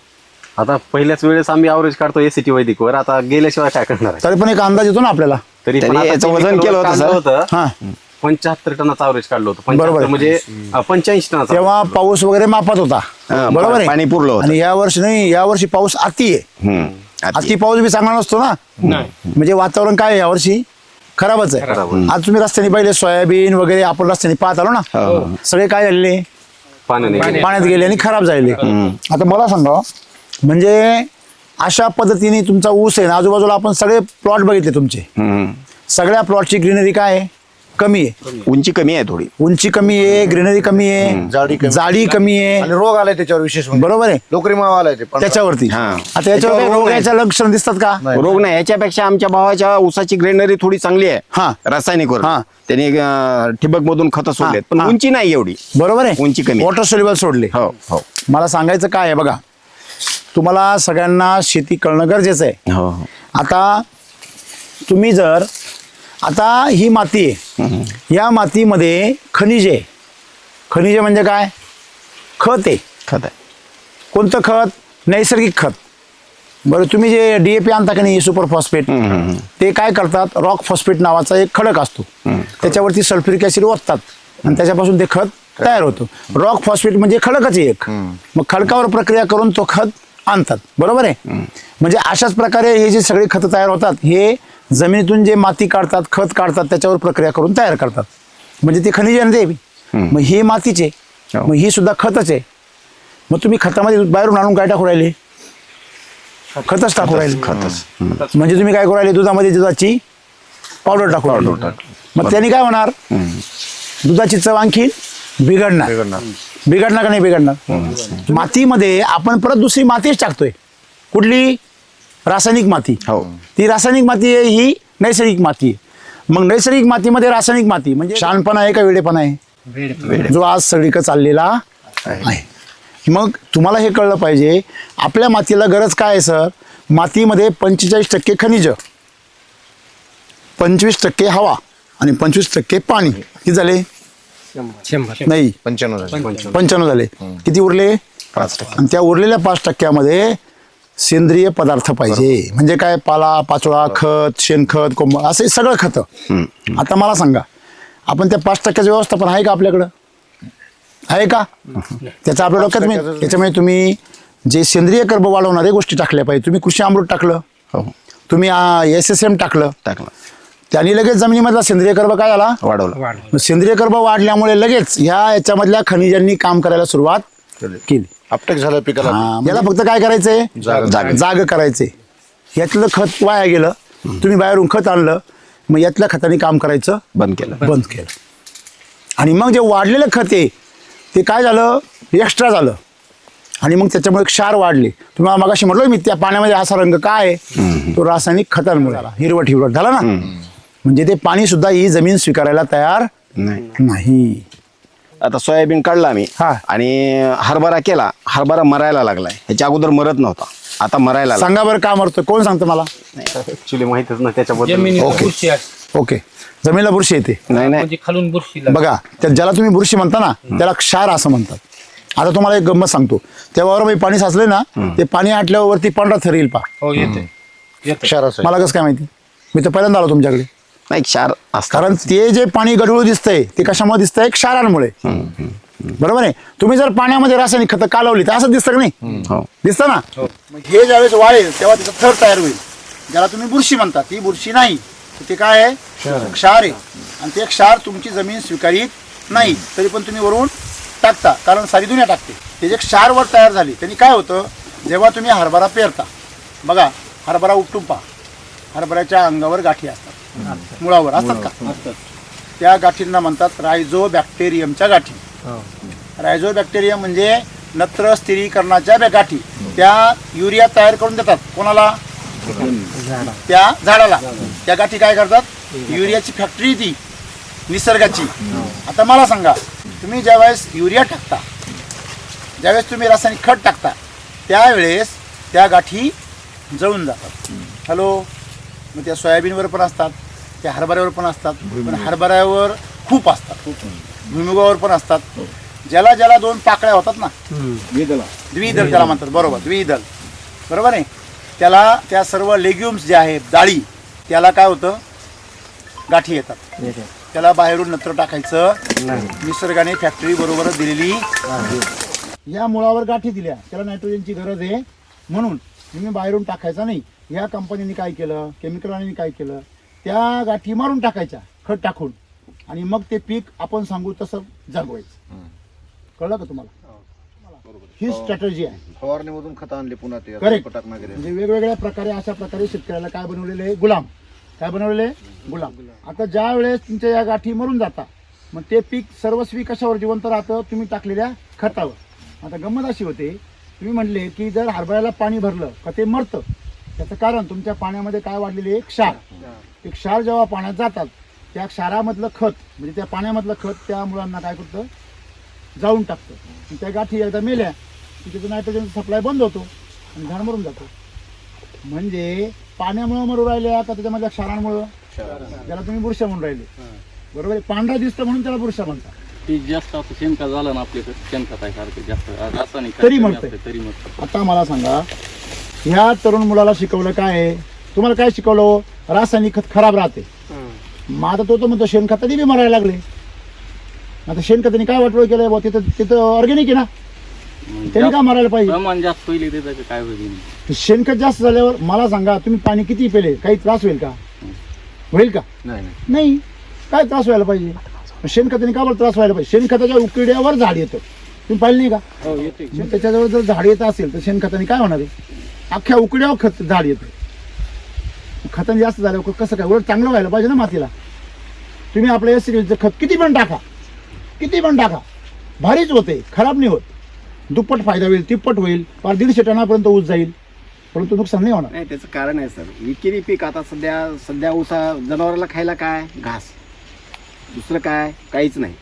आता पहिल्याच वेळेस आम्ही ॲव्हरेज काढतो एसीटी वैदिकवर, आता गेल्याशिवाय काय करणार आहे? तरी पण एक अंदाज येतो ना आपल्याला. तरी पण तरी आता याचं वजन केलं होतं काढलं सर. होतं हा, 75 टनाचं ॲव्हरेज काढलं होतं. बरोबर 75 आहे. म्हणजे 85 टनाचा. तेव्हा पाऊस वगैरे मापात होता, हा, बरोबर आहे? पाणी पुरलं होतं. आणि या वर्षी नाही, या वर्षी पाऊस अति आहे. अति पाऊस बी चांगला नसतो ना. म्हणजे वातावरण काय आहे यावर्षी? खराबच आहे. आज तुम्ही रस्त्याने पाहिले सोयाबीन वगैरे, आपण रस्त्याने पाहत आलो ना, सगळे काय झालेले, पाण्यात गेले आणि खराब झालेले. आता मला सांगा, म्हणजे अशा पद्धतीने तुमचा ऊस आहे ना, आजूबाजूला आपण सगळे प्लॉट बघितले तुमचे, सगळ्या प्लॉटची ग्रीनरी काय आहे? कमी आहे. उंची कमी आहे, थोडी उंची कमी आहे, ग्रीनरी कमी आहे, जाडी कमी आहे, आणि रोग आलाय त्याच्यावर विशेष म्हणजे. बरोबर आहे? लोकरी मावा आलाय ते 15. त्याच्यावरती हा. आता याच्यावर काही रोगाच्या लक्षण दिसतात का? रोग नाही. याच्यापेक्षा आमच्या भावाच्या ऊसाची ग्रेनरी थोडी चांगली हा. आहे, रासायनिक वर. हा. त्याने ठिबक मधून खतं सोडलेत, पण हा. उंची नाही एवढी. बरोबर आहे, उंची कमी. वॉटर सोल्युबल सोडले. हो हो मला सांगायचं काय आहे बघा, तुम्हाला सगळ्यांना शेती कळणं गरजेचं आहे. हो. आता तुम्ही जर, आता ही माती आहे, या मातीमध्ये खनिजे, खनिजे म्हणजे काय? खत आहे. खत आहे. कोणतं खत? नैसर्गिक खत. बरं, तुम्ही जे DAP आणता का नाही, सुपर फॉस्फेट, ते काय करतात? रॉक फॉस्फेट नावाचा एक खडक असतो, त्याच्यावरती सल्फ्युरिक ऍसिड ओततात आणि त्याच्यापासून ते खत तयार होतं. रॉक फॉस्फेट म्हणजे खडकच आहे एक. मग खडकावर प्रक्रिया करून तो खत आणतात, बरोबर आहे? म्हणजे अशाच प्रकारे हे जे सगळे खतं तयार होतात, हे जमिनीतून जे माती काढतात, खत काढतात, त्याच्यावर प्रक्रिया करून तयार करतात. म्हणजे ते खनिज आहे. मग ही मातीचे, मग ही सुद्धा खतच आहे. मग तुम्ही खतामध्ये बाहेरून आणून काय टाकू राहिले? खतच टाकू राहिले. म्हणजे तुम्ही काय करू राहिले? दुधामध्ये दुधाची पावडर टाकू राहिले. मग त्याने काय होणार? दुधाची चव आणखी बिघडणार का नाही बिघडणार? मातीमध्ये आपण परत दुसरी मातीच टाकतोय. कुठली? रासायनिक माती. ती रासायनिक माती आहे, ही नैसर्गिक माती आहे. मग नैसर्गिक मातीमध्ये रासायनिक माती म्हणजे शहाणपणा आहे का वेडेपणा आहे? जो आज सगळीकडे चाललेला आहे. मग तुम्हाला हे कळलं पाहिजे, आपल्या मातीला गरज काय आहे सर? मातीमध्ये 45% खनिज, 25% हवा आणि 25% पाणी. किती झाले? 100. नाही, 95 झाले. किती उरले? 5%. आणि त्या उरलेल्या 5%मध्ये सेंद्रिय पदार्थ पाहिजे. म्हणजे काय? पाला पाचोळा, खत, शेणखत, कोंब, असे सगळं खतं. आता मला सांगा, आपण त्या 5%चं व्यवस्थापन आहे का आपल्याकडं? आहे का? त्याचं आपल्या डोक्यात नाही. त्याच्यामुळे तुम्ही जे सेंद्रिय कर्ब वाढवणारे गोष्टी टाकल्या पाहिजे. तुम्ही कृषी अमृत टाकलं, तुम्ही SSM टाकलं, त्यांनी लगेच जमिनीमधला सेंद्रिय कर्ब काय झाला? वाढवलं. सेंद्रिय कर्ब वाढल्यामुळे लगेच याच्यामधल्या खनिजांनी काम करायला सुरुवात केली. अपटेक झालं पिकाला. याला फक्त काय करायचंय? जाग करायचंय. यातलं खत वाया गेलं, तुम्ही बाहेरून खत आणलं, मग यातल्या खताने काम करायचं बंद केलं. आणि मग जे वाढलेलं खत आहे ते काय झालं, एक्स्ट्रा झालं आणि मग त्याच्यामुळे क्षार वाढले. तुम्हाला मगाशी म्हटलं मी त्या पाण्यामध्ये असा रंग काय आहे, तो रासायनिक खतांमुळे आला, हिरवट हिरवट झाला ना. म्हणजे ते पाणी सुद्धा ही जमीन स्वीकारायला तयार नाही. आता सोयाबीन काढला आम्ही हा. आणि हरभरा केला, हरभरा मरायला लागलाय. ह्याच्या अगोदर मरत नव्हता, आता मरायला लागला. सांगा बरं का मरतोय, कोण सांगतं मला? ऍक्च्युली माहितच नाही त्याच्याबद्दल. जमिनीला ओके. बुरशी आहे. ओके, जमिनीला बुरशी येते. नाही नाही म्हणजे खालून बुरशी लागते. बघा ज्याला तुम्ही बुरशी म्हणता ना त्याला क्षार असं म्हणतात. आता तुम्हाला एक गंमत सांगतो, तेव्हा मी पाणी साचले ना ते पाणी आटल्यावरती पांढरा थर येईल पा. हो येते मला कसं काय माहिती? मी तर पहिल्यांदा आलो तुमच्याकडे. नाही क्षार असतात. कारण ते जे पाणी गढूळ दिसतंय ते कशामुळे दिसतंय? क्षारांमुळे. बरोबर आहे. तुम्ही जर पाण्यामध्ये रासायनिक खतं कालवली तर असं दिसतं का नाही? हो. दिसतं ना. मग हे ज्यावेळेस वाळेल तेव्हा त्याचा थर तयार होईल, ज्याला तुम्ही बुरशी म्हणता. ती बुरशी नाही, ते काय आहे? क्षार आहे. आणि ते क्षार तुमची जमीन स्वीकारित नाही तरी पण तुम्ही वरून टाकता, कारण सारी दुनिया टाकते. ते जे क्षार वर तयार झाली त्यांनी काय होतं, जेव्हा तुम्ही हरभरा पेरता, बघा हरभरा उपटून पहा, हरभऱ्याच्या अंगावर गाठी असतात, मुळावर असतात का? त्या गाठींना म्हणतात रायझोबॅक्टेरियमच्या गाठी. रायझोबॅक्टेरियम म्हणजे नत्र स्थिरीकरणाच्या गाठी. त्या युरिया तयार करून देतात कोणाला? त्या झाडाला. त्या गाठी काय करतात? युरियाची फॅक्टरी ती निसर्गाची. आता मला सांगा, तुम्ही ज्यावेळेस युरिया टाकता, ज्यावेळेस तुम्ही रासायनिक खत टाकता, त्यावेळेस त्या गाठी जळून जातात. हॅलो, मग त्या सोयाबीनवर पण असतात, त्या हरभऱ्यावर पण असतात, पण हरभऱ्यावर खूप असतात, भुईमुगावर पण असतात. ज्याला ज्याला 2 पाकळ्या होतात ना, द्विदल त्याला म्हणतात. बरोबर, द्विदल, बरोबर आहे. त्याला त्या सर्व लेग्युम्स जे आहेत, डाळी, त्याला काय होतं? गाठी येतात. त्याला बाहेरून नत्र टाकायचं निसर्गाने फॅक्टरी बरोबर दिलेली. या मुळावर गाठी दिल्या, त्याला नायट्रोजनची गरज आहे म्हणून तुम्ही बाहेरून टाकायचा नाही. या कंपनीने काय केलं, केमिकलवाल्यांनी काय केलं, त्या गाठी मारून टाकायच्या खत टाकून, आणि मग ते पीक आपण सांगू तसं जगवायचं. कळलं का तुम्हाला? ही स्ट्रॅटेजी आहे. फवारणीमधून खत आणले पुन्हा ते करेक्ट. टाकणार गेले. म्हणजे वेगवेगळ्या प्रकारे अशा प्रकारे शेतकऱ्याला काय बनवलेले आहे? गुलाम. काय बनवलेले? गुलाम. आता ज्या वेळेस तुमच्या या गाठी मरून जातात, मग ते पीक सर्वस्वी कशावर जिवंत राहतं? तुम्ही टाकलेल्या खतावर. आता गंमत अशी होते, तुम्ही म्हटले की जर हरभऱ्याला पाणी भरलं का ते मरतं. त्याचं कारण तुमच्या पाण्यामध्ये काय वाढलेले आहे? क्षार. ते क्षार जेव्हा पाण्यात जातात, त्या क्षारामधलं खत म्हणजे त्या पाण्यामधलं खत त्या मुळांना काय करतं? जाळून टाकतं. आणि त्या गाठी एकदा मेल्या की त्याचं नायट्रोजनचा सप्लाय बंद होतो आणि झाड मरून जातो. म्हणजे पाण्यामुळं मरू राहिल्या का त्याच्यामधल्या क्षारांमुळं? ज्याला तुम्ही बुरशा म्हणून राहिले, बरोबर आहे. पांढरा दिसतं म्हणून त्याला बुरशा म्हणतात. ती जास्त आता शेणखत झालं ना आपल्याकडे, शेणखत आहे सारखं जास्त रासायनिक तरी मरतंय. तरी मरतं. आता मला सांगा, ह्या तरुण मुलाला शिकवलं काय? तुम्हाला काय शिकवलं? रासायनिक खत खराब राहते. मग आता तो म्हणतो शेणखताने बी मरायला लागले. आता शेणखताने काय वाटवळ केलंय? बा तिथं ऑर्गॅनिक आहे ना, त्यांनी का मारायला पाहिजे? प्रमाण जास्त पहिले त्याचं काय होईल? शेणखत जास्त झाल्यावर मला सांगा, तुम्ही पाणी किती पेले, काही त्रास होईल का? होईल का? नाही. काय त्रास व्हायला पाहिजे? शेणखताने का बरं त्रास व्हायला पाहिजे? शेणखताच्या उकिड्यावर झाड येतं, तुम्ही पाहिलं नाही का? मग त्याच्याजवळ जर झाड येत असेल तर शेणखताने काय होणार आहे? अख्ख्या उकड्यावर खत झाड येतं. खताने जास्त झाल्यावर कसं काय? उलट चांगलं व्हायला पाहिजे ना मातीला. तुम्ही आपलं एसिडचं खत किती पण टाका, किती पण टाका, भारीच होते, खराब नाही होत. दुप्पट फायदा होईल, तिप्पट होईल, फार 150 टनापर्यंत ऊस जाईल, परंतु नुकसान नाही होणार. नाही, त्याचं कारण आहे सर, विकेरी पीक आता सध्या ऊसा जनावराला खायला काय? घास. दुसरं काय? काहीच नाही.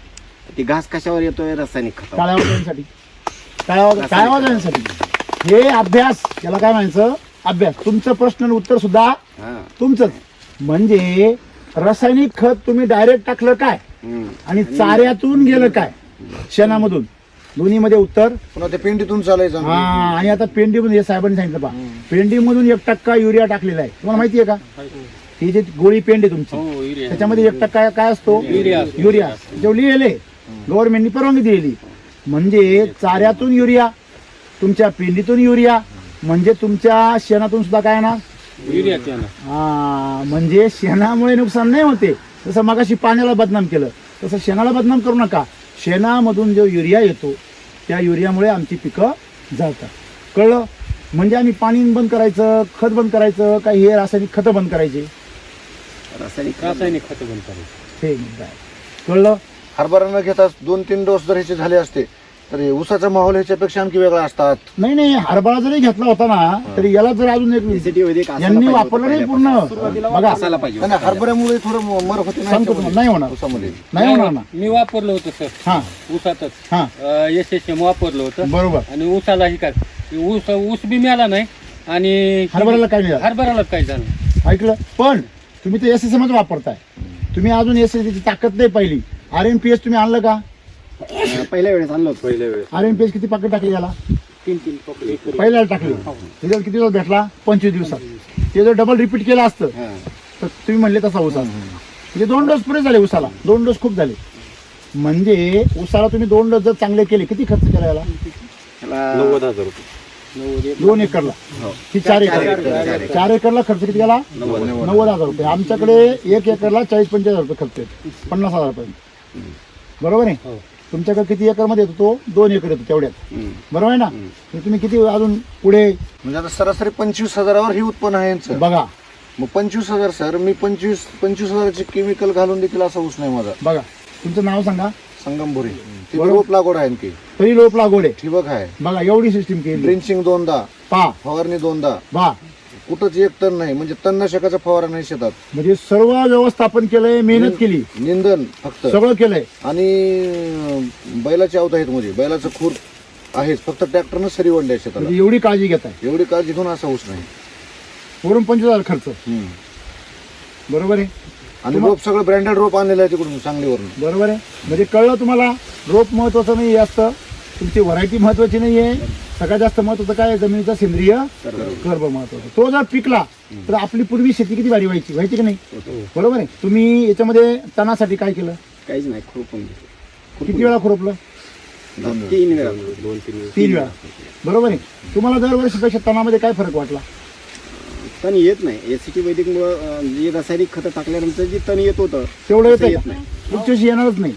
ती घास कशावर येतोय? रासायनिक खत. काळ्या वाजवण्यासाठी. काळ्या वाजवण्यासाठी. हे अभ्यास, याला काय म्हणायचं? अभ्यास. तुमचं प्रश्न उत्तर सुद्धा तुमचंच. म्हणजे रासायनिक खत तुम्ही डायरेक्ट टाकलं काय आणि चाऱ्यातून गेलं काय, शेणामधून, दोन्हीमध्ये उत्तर. पुन्हा ते पेंडीतून चालायचं. हा, आणि आता पेंडीमधून हे साहेबांनी सांगितलं पहा, पेंडीमधून 1% युरिया टाकलेला आहे. तुम्हाला माहिती आहे का? ही जी गोळी पेंड आहे तुमची, त्याच्यामध्ये 1% काय असतो? युरिया. जेव्हा लिहिले गव्हर्नमेंटनी परवानगी दिलेली. म्हणजे चाऱ्यातून युरिया, तुमच्या पेंडीतून युरिया, म्हणजे तुमच्या शेणातून सुद्धा काय ना युरिया. हा, म्हणजे शेणामुळे नुकसान नाही होते. जसं मगाशी पाण्याला बदनाम केलं तसं शेणाला बदनाम करू नका. शेणामधून जो युरिया येतो त्या युरियामुळे आमची पिकं जळतात. कळलं? म्हणजे आम्ही पाणी बंद करायचं, खत बंद करायचं, काय हे रासायनिक खतं बंद करायचे? रासायनिक खतं बंद करायचं हे मुद्दा आहे. कळलं? हरभरा न घेता 2-3 डोस जर ह्याचे झाले असते तर हे ऊसाचा माहोल ह्याच्यापेक्षा आणखी वेगळा असतात. नाही हरभरा जरी घेतला होता ना तरी याला जर अजून एक यांनी वापरलं नाही पूर्ण बघा आणि हरभऱ्यामुळे थोडं मर होते सांगतो तुम्हाला, नाही होणार ऊसामध्ये. नाही होणार ना. मी वापरलं होतं सर हा ऊसातच हा SSM वापरलं होतं बरोबर. आणि ऊसालाही काय ऊस बी मिळाला नाही आणि हरभऱ्याला काय नाही झालं. हरभऱ्याला काय झालं. ऐकलं पण तुम्ही ते SSM च वापरताय. तुम्ही अजून SSM ची ताकद नाही पाहिली. RNPS तुम्ही आणलं का? पहिल्या वेळेस आणलं होतं. पहिल्या वेळेस RNPS किती पाकिट टाकली याला? 3 पकडले. पहिल्याला टाकली. रिझल्ट किती दिवस भेटला? 25 दिवसात. ते जर डबल रिपीट केलं असतं तर तुम्ही म्हणले तसा ऊस असता. म्हणजे 2 डोस पुरे झाले ऊसाला. 2 डोस खूप झाले. म्हणजे ऊसाला तुम्ही 2 डोस जर चांगले केले किती खर्च केला याला? 90,000 रुपये. 2 एकरला ही 4 एकर 4 एकरला खर्च किती गेला? 90,000 रुपये. आमच्याकडे 1 एकरला 40-45 रुपये खर्च येतो. 50,000 रुपये बरोबर आहे. तुमच्याकडे किती एकर मध्ये येतो? तो 2 एकर येतो तेवढ्यात बरोबर आहे ना. तुम्ही किती अजून पुढे म्हणजे आता सरासरी 25,000वर ही उत्पन्न आहे यांचं. बघा. मग 25,000 सर मी 25,000चे केमिकल घालून देखील असा ऊस नाही माझा. बघा तुमचं नाव सांगा. संगमपुरी ती रोप लागवड आहे आणखी. तरी लोप लागवड आहे. ठिबक आहे. बघा एवढी सिस्टीम केली. ड्रिंचिंग 2दा, पा फवारणी 2दा, बा कुठंच 1 टन नाही. म्हणजे तणनाशकाचा फवारा नाही शेतात. म्हणजे सर्व व्यवस्थापन केलंय, मेहनत केली, निंदन फक्त सगळं केलंय. आणि बैलाचे आवत आहेत. म्हणजे बैलाचं खूर आहेच, फक्त ट्रॅक्टरनं सरी वडले शेताला. म्हणजे एवढी काळजी घेताय. एवढी काळजी घेऊन असा ऊस नाही. वरून 25,000 खर्च बरोबर आहे. आणि रोप सगळं ब्रँडेड रोप आणलेलं आहे तिकडून सांगलीवरून. बरोबर आहे. म्हणजे कळलं तुम्हाला रोप महत्वाचं नाही असतं, तुमची व्हरायटी महत्वाची नाही आहे. सगळ्यात जास्त महत्वाचं काय? जमिनीचा सेंद्रिय गर्भ महत्वाचा. तो जर पिकला तर आपली पूर्वी शेती किती भारी व्हायची की नाही? बरोबर आहे. तुम्ही याच्यामध्ये तणासाठी काय केलं? काहीच नाही. खूप किती वेळा खुरपलं? 3 वेळा. 3 वेळा बरोबर आहे. तुम्हाला दरवर्षीपेक्षा तणामध्ये काय फरक वाटला? तण येत नाही. SCT वैदिक मुळे जे रासायनिक खतं टाकल्यानंतर जे तण येत होतं तेवढं तसं येत येत नाही. नाही. पुढच्या वर्षी येणारच नाही.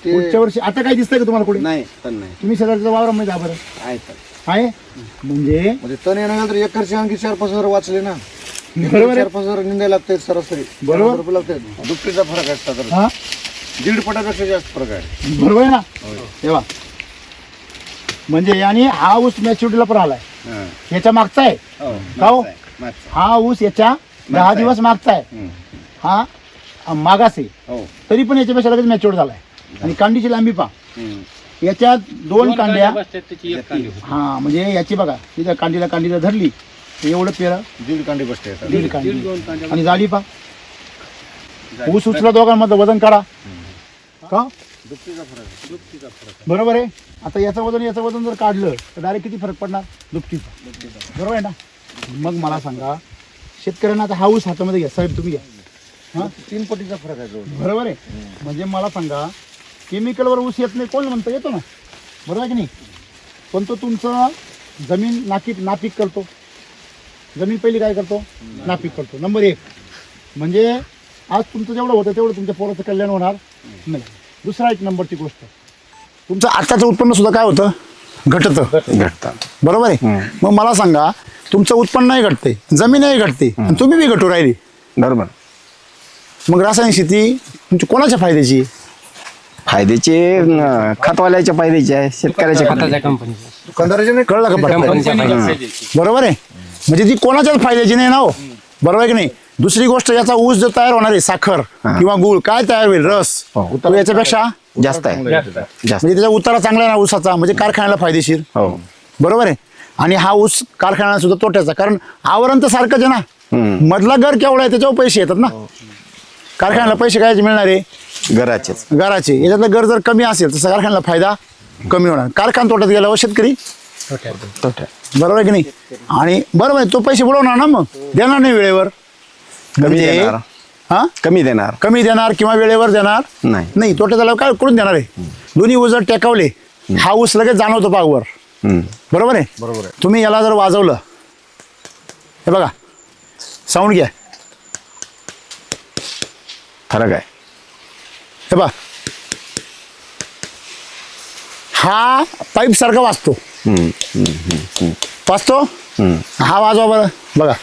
पुढच्या वर्षी आता काय दिसतंय का तुम्हाला कुठे? नाही तण नाही. तुम्ही शेजारच्या वावरामध्ये जा बरं. आहे तण. आहे म्हणजे म्हणजे तण येण्यानंतर एकरचे आणखी 4-5 हजार वाचले ना. बरोबर आहे. 4-5 हजार निंदायला लागतात सरासरी. बरोबर. 4 रुपये लागतात. दुपटीचा फरक आहे साधारण. हा 1.5 पटापेक्षा जास्त फरक आहे. बरोबर आहे ना. तेव्हा म्हणजे आणि हा ऊस मॅच्युरिटीला पण आलाय. याच्या मागचा आहे का हो? हा ऊस याच्या 10 दिवस मागचा आहे. हा मागास आहे तरी पण याच्यापेक्षा लगेच मॅच्युअर झालाय. आणि कांडीची लांबी पहा. याच्यात 2 कांड्या. बसतात त्याची एक कांडी. हा म्हणजे याची बघा तिथं कांडीला धरली तर एवढं पेरा 1.5 कांडी बसते. 1.5 कांडी. आणि जाडी पहा. ऊस उचला दोघांमधलं वजन काढा का? बरोबर आहे. आता याचं वजन जर काढलं तर डायरेक्ट किती फरक पडणार? दुपटीचा. बरोबर आहे ना. मग मला सांगा शेतकऱ्यांना आता हा ऊस हातामध्ये घ्या साहेब तुम्ही घ्या. हा 3 पटीचा फरक आहे जवळ. बरोबर आहे. म्हणजे मला सांगा केमिकलवर ऊस येत नाही कोण म्हणतं? येतो ना बरोबर आहे की नाही. पण तो तुमचं जमीन नापीक करतो. जमीन पहिली काय करतो? नापीक करतो. नंबर 1 म्हणजे आज तुमचं जेवढं होतं तेवढं तुमच्या पोराचं कल्याण होणार नाही. दुसरा 1 नंबरची गोष्ट तुमचं आत्ताचं उत्पन्न सुद्धा काय होतं? घटतं. बरोबर आहे. मग मला सांगा तुमचं उत्पन्न नाही घटते, जमीनही घटते आणि तुम्ही बी घटू राहिली. बरोबर. मग रासायनिक शेती तुमची कोणाच्या फायद्याची? फायद्याचे खतवाल्याच्या फायद्याचे आहे. शेतकऱ्याच्या कंदाराचे कळलं का पटकन? बरोबर आहे. म्हणजे ती कोणाच्याच फायद्याची नाही ना हो. बरोबर आहे की नाही. दुसरी गोष्ट याचा ऊस जो तयार होणार आहे साखर किंवा गुळ काय तयार होईल रस तो याच्यापेक्षा जास्त आहे. म्हणजे त्याचा उतारा चांगला आहे ना ऊसाचा. म्हणजे कारखान्याला फायदेशीर. बरोबर आहे. आणि हा ऊस कारखान्याला सुद्धा तोट्याचा. कारण आवरण तर सारखंच आहे ना. मधला घर केवढा आहे त्याच्यावर पैसे येतात ना. कारखान्याला पैसे काय मिळणार आहे? घराचे. याच्यातलं घर जर कमी असेल तर कारखान्याला फायदा कमी होणार. कारखाना तोट्यात गेल्यावर शेतकरी बरोबर आहे की नाही. आणि बरोबर आहे तो पैसे बुडवणार ना. मग देणार नाही वेळेवर. कमी देणार किंवा वेळेवर देणार नाही. तोट्यात झाल्यावर काय करून देणार आहे? दोन्ही ऊस जर टेकावले हा ऊस लगेच जाणवतो पागवर. बरोबर आहे. तुम्ही याला जर वाजवलं हे बघा साऊंड घ्या फरक आहे. हे बघा हा पाईप सारखा वाजतो. हा वाजवा बरं बघा.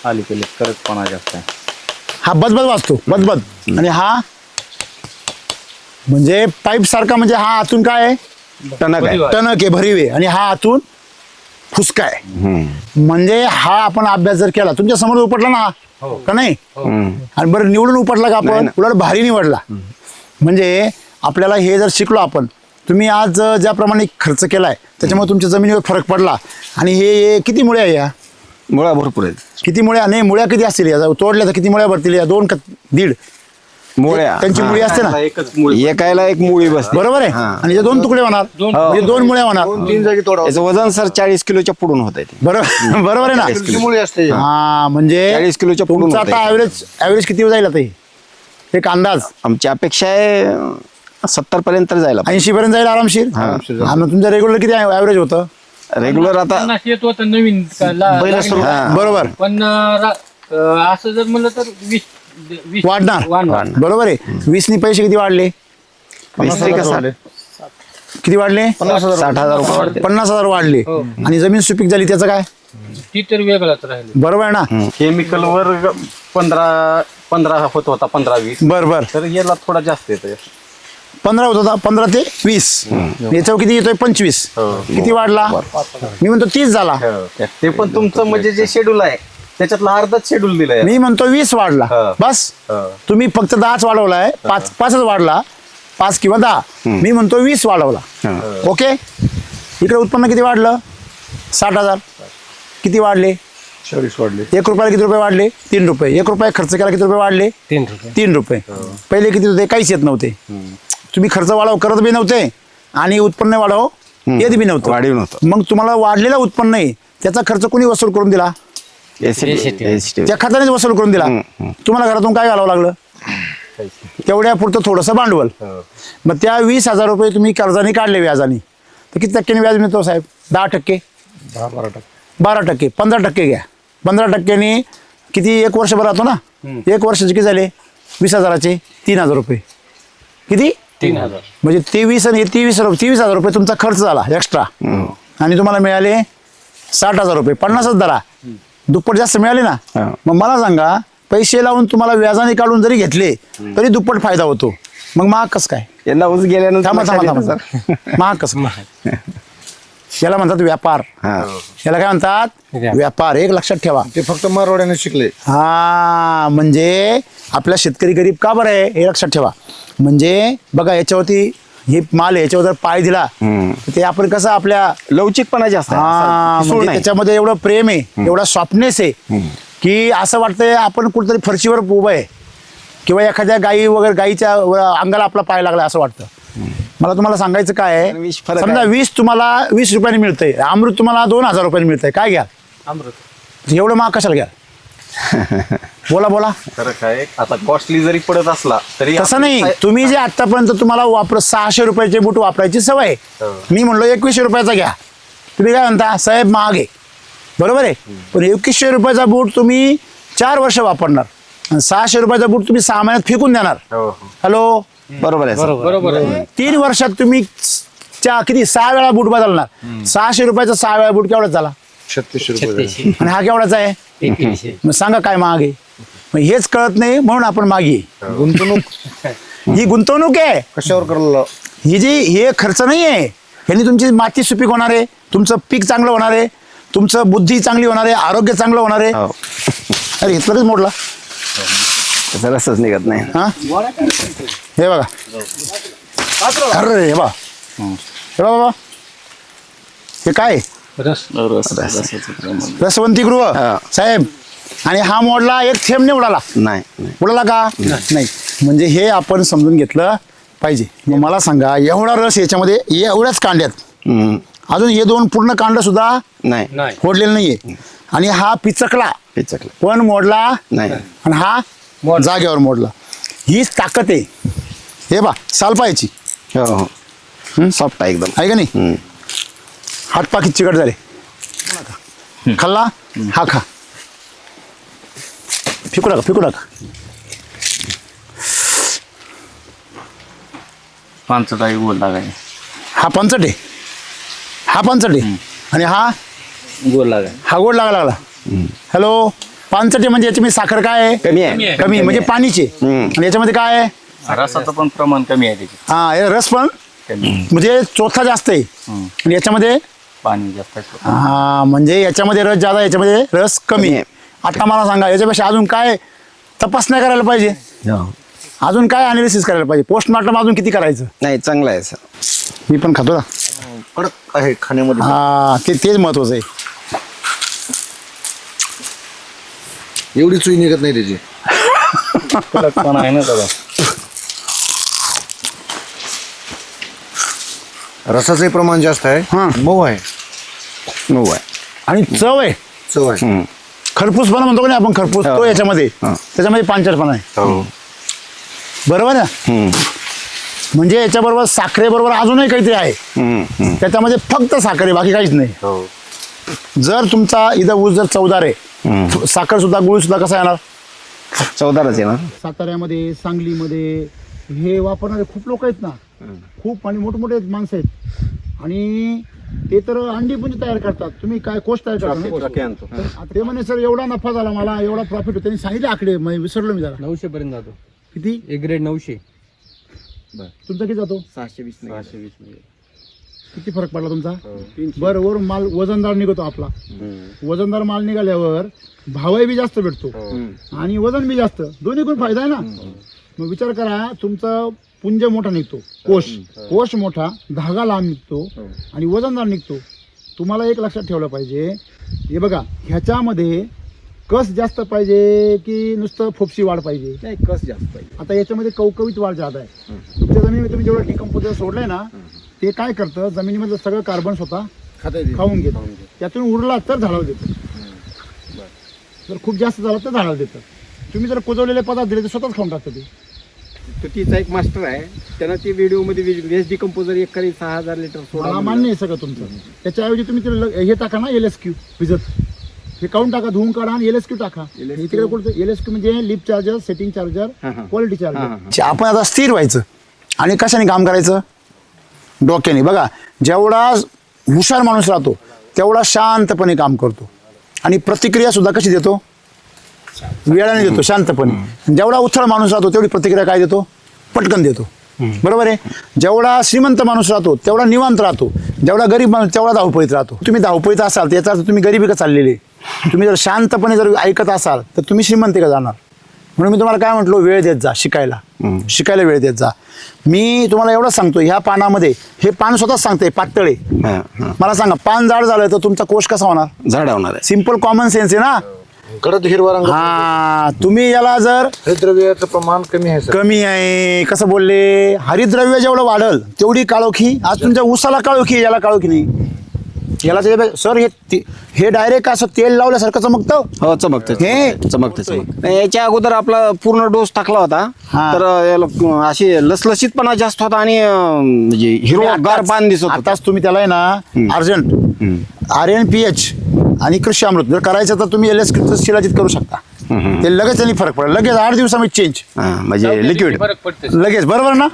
अलीकडे कडकपणा जास्त आहे. हा बदबद वाजतो बदबद. आणि हा म्हणजे पाईप सारखा, म्हणजे हा आतून काय आहे, टणक आहे. टणक आहे, भरीव आहे, आणि हा आतून फुसका आहे. म्हणजे हा आपण अभ्यास जर केला, तुमच्या समोर उपटला ना हा, का नाही, आणि बरं निवडून उपटला का आपण, उलट भारी निवडला. म्हणजे आपल्याला हे जर शिकलो आपण, तुम्ही आज ज्याप्रमाणे खर्च केलाय त्याच्यामुळे तुमच्या जमिनीवर फरक पडला. आणि हे किती मुळे आहे, या मुळा भरपूर आहेत. किती मुळ्या, नाही मुळ्या किती असतील या, तोडल्या तर किती मुळ्या भरतील या, 2 का 1.5 मुळ्या त्यांची मुळी असते ना, एकच मुळे एकायला एक मुळी बसते. बरोबर आहे. आणि 2 तुकडे होणार, म्हणजे 2 मुळ्या होणार. 3 जागी तोडावं. याचं वजन सर 40 किलोच्या पुढून होत आहे. बरोबर बरोबर आहे ना. किती मुळी असते. हा, म्हणजे 40 किलोच्या पुढून तुमचा होतंय. आता ऍव्हरेज किती जाईल आता हे? एक अंदाज आमची अपेक्षा आहे 70 पर्यंत जायला 80 पर्यंत जाईल आरामशीर. हा, मग तुमचं रेग्युलर किती ऍव्हरेज होतं? रेग्युलर आता 50 येत होतं नवीन बरोबर, पण असं जर म्हणलं तर 20 वाढणार. बरोबर आहे. 20 पैसे किती वाढले? 20 किती वाढले? 60,000 रुपये वाढते. 50,000 वाढले. आणि जमीन सुपीक झाली, त्याचं काय? ती तर वेगळाच राहील. बरोबर आहे ना. केमिकल वर 15 होत होता, 15-20. बर तर याला थोडा जास्त येतं. 15 होत होता, 15 ते 20. याच्यावर किती येतोय? 25. किती वाढला? मी म्हणतो 30 झाला. ते पण तुमचं म्हणजे जे शेड्यूल आहे त्याच्यातला अर्धाच शेड्यूल दिलाय. मी म्हणतो 20 वाढला. बस तुम्ही फक्त 10च वाढवलाय, 5च वाढला, 5 किंवा 10. मी म्हणतो 20 वाढवला. ओके. इकडे उत्पन्न किती वाढलं? 60,000. किती वाढले? 40 वाढले. 1 रुपयाला किती रुपये वाढले? 3 रुपये. 1 रुपया खर्च केला किती रुपये वाढले? 3 रुपये. पहिले किती होते? काहीच येत नव्हते. तुम्ही खर्च वाढव करत बी नव्हते आणि उत्पन्न वाढव येत बी नव्हतं. वाढीव नव्हतं. मग तुम्हाला वाढलेला उत्पन्न आहे त्याचा खर्च कोणी वसूल करून दिला? त्या खात्यानेच वसूल करून दिला. तुम्हाला घरातून काय घालावं लागलं? तेवढ्या पुरतं थोडंसं भांडवल. मग त्या 20,000 रुपये तुम्ही कर्जाने काढले व्याजाने, तर किती टक्क्याने व्याज मिळतो साहेब? 10%, 12%, 15% घ्या. 15%नी किती? 1 वर्षभर राहतो ना. 1 वर्षाचे किती झाले? 20,000चे 3,000 रुपये. किती? 3,000. म्हणजे 23 आणि 23,000 रुपये तुमचा खर्च झाला एक्स्ट्रा. आणि तुम्हाला मिळाले 60,000 रुपये. 50च धरा, दुप्पट जास्त मिळाले ना. मग मला सांगा, पैसे लावून तुम्हाला व्याजाने काढून जरी घेतले तरी दुप्पट फायदा होतो. मग महाग कसं काय? यंदा ऊस गेल्यानंतर थांबा लक्षात थांबा येतं, थांबा महाग कसं? याला म्हणतात व्यापार. याला काय म्हणतात? व्यापार. एक लक्षात ठेवा, ते फक्त मारवाड्याने शिकले. हा, म्हणजे आपला शेतकरी गरीब का बरं आहे हे लक्षात ठेवा. म्हणजे बघा, याच्यावरती हे माल आहे, याच्यावर जर पाय दिला तर ते आपण कसं आपल्या लवचिकपणा जास्त आहे. हा, सूळ म्हणजे नाही. त्याच्यामध्ये एवढं प्रेम आहे, एवढा सॉफ्टनेस आहे की असं वाटतंय आपण कुठेतरी फरशीवर उभं आहे, किंवा एखाद्या गाई वगैरे गाईच्या अंगाला आपला पाय लागला असं वाटतं. मला तुम्हाला सांगायचं काय आहे, विष फरक समजा आहे. 20 तुम्हाला 20 रुपयाने मिळतंय, अमृत तुम्हाला 2,000 रुपयाने मिळतंय, काय घ्या? अमृत. एवढं महाग कशाला घ्या? बोला बोला. खरं काय, आता कॉस्टली जरी पडत असला तरी तसं नाही. तुम्ही जे आतापर्यंत तुम्हाला 600 रुपयाचे बूट वापरायची सवय आहे. मी म्हणलो 2100 रुपयाचा घ्या, तुम्ही काय म्हणता? साहेब महाग आहे. बरोबर आहे. पण 2100 रुपयाचा बूट तुम्ही 4 वर्ष वापरणार, आणि 600 रुपयाचा बूट तुम्ही 6 महिन्यात फेकून देणार. हॅलो, बरोबर आहे सर. बरोबर आहे. 3 वर्षात तुम्ही किती 6 वेळा बूट बदलणार. 600 रुपयाचा 6 वेळा बूट केवढाच झाला? 3600 रुपये. आणि हा केवढाचा आहे? 2100. मग सांगा काय महाग आहे? मग हेच कळत नाही म्हणून आपण मागे. गुंतवणूक ही गुंतवणूक आहे. कशावर करायला? हे खर्च नाही आहे. ह्यानी तुमची माती सुपीक होणार आहे, तुमचं पीक चांगलं होणार आहे, तुमचं बुद्धी चांगली होणार आहे, आरोग्य चांगलं होणार आहे. हो. अरे इथलंच मोडला. त्याचा रसच निघत नाही. हा, हे बघा. अरे हे बा, हे बाबा, हे काय? रसवंती गृह साहेब. आणि हा मोडला, एक थेंब नाही उडाला. नाही. उडाला का? नाही. म्हणजे हे आपण समजून घेतलं पाहिजे. मग मला सांगा, एवढा रस याच्यामध्ये एवढ्याच कांड्यात, अजून हे 2 पूर्ण कांड सुद्धा नाही. फोडलेलं नाहीये. आणि हा पिचकला पण मोडला नाही. आणि हा जागेवर मोडला. हीच ताकद आहे. हे बा, सालपायची हो, सॉफ्ट आहे एकदम. आहे का नाही? हातपाकी चिकट झाले. खाल्ला, हा खा. फेकू नका, फेकू नका. पानसटाई गोल लागाय. हा पंचट आहे, हा पंचट आहे, आणि हा गोल लागाय. हा गोड लागा लागला. हॅलो, पानचटे म्हणजे याच्यामध्ये साखर काय आहे? कमी आहे. कमी म्हणजे पाणीचे. आणि याच्यामध्ये काय आहे? रसाचं पण प्रमाण कमी आहे त्याची. हा हे रस पण म्हणजे चोथा जास्त आहे आणि याच्यामध्ये पाणी जास्त आहे. हा म्हणजे याच्यामध्ये रस जादा, याच्यामध्ये रस कमी आहे. आता मला सांगा याच्यापेक्षा अजून काय तपासण्या करायला पाहिजे, अजून काय अनालिसिस करायला पाहिजे, पोस्टमॉर्टम अजून किती करायचं? नाही चांगलं आहे सर. मी पण खातो ना. कडक आहे खाण्यामध्ये. हा तेच महत्वाचं आहे. एवढी चुई निघत नाही त्याची. कडकपणा आहे ना दादा. रसाचंही प्रमाण जास्त आहे. हा. मऊ आहे. मऊ आहे. आणि चव आहे, चव आहे. खरपूसपणा म्हणतो का नाही आपण, खरपूस तो याच्यामध्ये, त्याच्यामध्ये पांचटपणा आहे. बरोबर आहे. म्हणजे याच्याबरोबर साखरेबरोबर अजूनही काहीतरी आहे, त्याच्यामध्ये फक्त साखर आहे, बाकी काहीच नाही. जर तुमचा इथं ऊस जर चवदार आहे, साखर सुद्धा गुळ सुद्धा कसा येणार? चवदारच आहे ना. साताऱ्यामध्ये, सांगलीमध्ये हे वापरणारे खूप लोक आहेत ना, खूप आणि मोठमोठे माणसं आहेत. आणि ते तर अंडी पण तयार करतात. तुम्ही काय कोष तयार करता? ते म्हणे सर एवढा नफा झाला मला, एवढा प्रॉफिट होतो. त्यांनी सांगितले आकडे, विसरलो मी जरा. 900 पर्यंत जातो. किती? एक ग्रेड 900. तुमचा किती जातो? 620. किती फरक पडला तुमचा? बरं, वरून माल वजनदार निघतो आपला. वजनदार माल निघाल्यावर भावही बी जास्त भेटतो आणि वजन बी जास्त, दोन्ही पण फायदा आहे ना. मग विचार करा, तुमचा पुंज मोठा निघतो, कोश मोठा, धागा लांब निघतो आणि वजनदार निघतो. तुम्हाला एक लक्षात ठेवलं पाहिजे, हे बघा ह्याच्यामध्ये कस जास्त पाहिजे की नुसतं फोपशी वाढ पाहिजे? नाही, कस जास्त पाहिजे. आता याच्यामध्ये कवकवीत वाढ जादा आहे. तुमच्या जमिनीमध्ये तुम्ही जेवढं डिकम्पोजर सोडलंय ना, ते काय करतं, जमिनीमधलं सगळं कार्बन स्वतः खाऊन घेतं. त्यातून उरला तर झाडाला देतं, जर खूप जास्त झाला तर झाडाला देतं. तुम्ही जर कुजवलेले पदार्थ दिले तर स्वतःच खाऊन टाकतं ते. तो तिचा एक मास्टर आहे, त्यानं ती व्हिडिओमध्ये वेस्ट डिकम्पोजर एकरी 6000 लिटर मला सोडा. मान्य आहे सगळं तुमचं. त्याच्याऐवजी तुम्ही ते हे टाका ना, LSQ भिजत, हे काढून टाका, धुवून काढा आणि LSQ टाका. तिकडे कोणतं LSQ म्हणजे lip charger, setting charger, quality charger. आपण आता स्थिर व्हायचं आणि कशाने काम करायचं? डोक्याने. बघा, जेवढा हुशार माणूस राहतो तेवढा शांतपणे काम करतो आणि प्रतिक्रिया सुद्धा कशी देतो? वेळाने देतो, शांतपणे. जेवढा उथळ माणूस राहतो तेवढी प्रतिक्रिया काय देतो? पटकन देतो. बरोबर आहे. जेवढा श्रीमंत माणूस राहतो तेवढा निवांत राहतो, जेवढा गरीब माणूस तेवढा धावपळीत राहतो. तुम्ही धावपळीत असाल तर याचा अर्थ तुम्ही गरिबी का चाललेली. तुम्ही जर शांतपणे जर ऐकत असाल तर तुम्ही श्रीमंत का जाणार. म्हणून मी तुम्हाला काय म्हटलो, वेळ देत जा शिकायला वेळ देत जा. मी तुम्हाला एवढंच सांगतो, ह्या पानामध्ये, हे पान स्वतःच सांगते पातळ आहे. मला सांगा, पान जाड झालं तर तुमचा कोश कसा होणार? झाड होणार आहे. सिंपल कॉमन सेन्स आहे ना. कडक हिरवा रंग. हा, तुम्ही याला जर हरितद्रव्याचं प्रमाण कमी आहे सर. कमी आहे, कसं बोलले, हरितद्रव्य जेवढं वाढल तेवढी काळोखी. आज तुमच्या ऊसाला काळोखी, याला काळोखी नाही. याला सर हे डायरेक्ट असं तेल लावल्यासारखं चमकतं. हो, चमकतं. याच्या अगोदर आपला पूर्ण डोस टाकला होता, तर याला अशी लसलशीतपणा जास्त होता आणि म्हणजे हिरवागार पान दिसत होतं. आताच तुम्ही त्याला आहे ना, अर्जंट RNPH आणि कृषी अमृत जर करायचं तर तुम्ही LSQ शिलाजीत करू शकता. ते लगेच त्यांनी फरक पडेल, लगेच 8 दिवसामध्ये चेंज, म्हणजे लिक्विड फरक पडते. लगेच. बरोबर ना?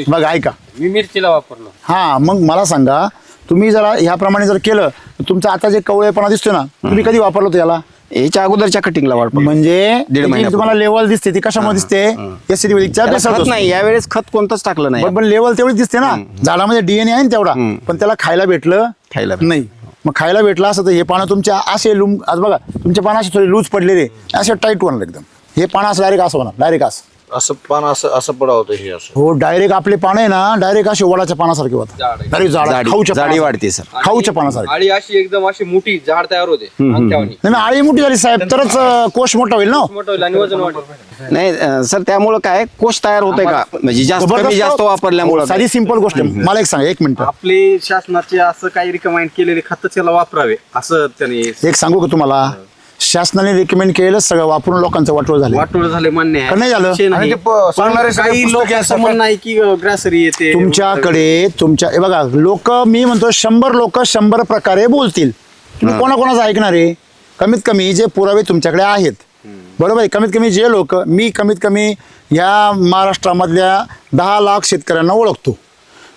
बघा, ऐका, मी मिरचीला वापरलो. हा, मग मला सांगा, तुम्ही जरा ह्याप्रमाणे जर केलं तर तुमचा आता जे कवळेपणा दिसतो ना, तुम्ही कधी वापरलो होतो याला? याच्या अगोदरच्या कटिंगला वाढ म्हणजे दीड महिन्यापूर्वी. तुम्हाला लेवल दिसते ती कशामुळे दिसते? खत नाही, यावेळेस खत कोणतंच टाकलं नाही. पण लेवल तेवढीच दिसते ना. झाडामध्ये DNA आहे ना तेवढा, पण त्याला खायला भेटलं नाही. मग खायला भेटलं असं तर हे पानं तुमच्या असे आज बघा, तुमचे पानं असे थोडे लूज पडलेले, असे टाईट होणार एकदम. हे पानं असं डायरेक्ट असं होणार, डायरेक्ट असं पान असं पडा होतं हे असं. हो, डायरेक्ट आपले पानं आहे ना, डायरेक्ट असे वडाच्या पानासारखे होतात. डायरेक्ट खाऊच्या जाडी वाढते सर. खाऊच्या पानासारखे. आळी अशी एकदम अशी मोठी झाड तयार होते अंगठ्यावानी. नाही, आळी मोठी झाली साहेब तरच कोश मोठा होईल ना. मोठं होईल आणि वजन वाढेल. नाही सर, त्यामुळं काय कोश तयार होतंय का, म्हणजे जास्त वापरल्यामुळे. साधी सिंपल गोष्ट आहे. मला एक सांगा, 1 मिनिट. आपले शासनाचे असं काही रिकमेंड केलेले खत त्याला वापरावे असं त्यांनी. एक सांगू का तुम्हाला, शासनाने रिकमेंड केलं सगळं वापरून लोकांचं वाटोळ झालं. वाटोळ झाले मान्य आहे, का नाही झालं? विषय नाही. आणि ते सांगणारे सगळे काही पुस्तके लोक असं म्हणणं आहे की ग्रासरी येते तुमच्याकडे हे बघा, लोक, मी म्हणतो 100 लोक 100 प्रकारे बोलतील. तुम्ही कोणाकोणाचं ऐकणार आहे? कमीत कमी जे पुरावे तुमच्याकडे आहेत, बरोबर आहे, कमीत कमी जे लोक, मी कमीत कमी या महाराष्ट्रामधल्या 10 लाख शेतकऱ्यांना ओळखतो.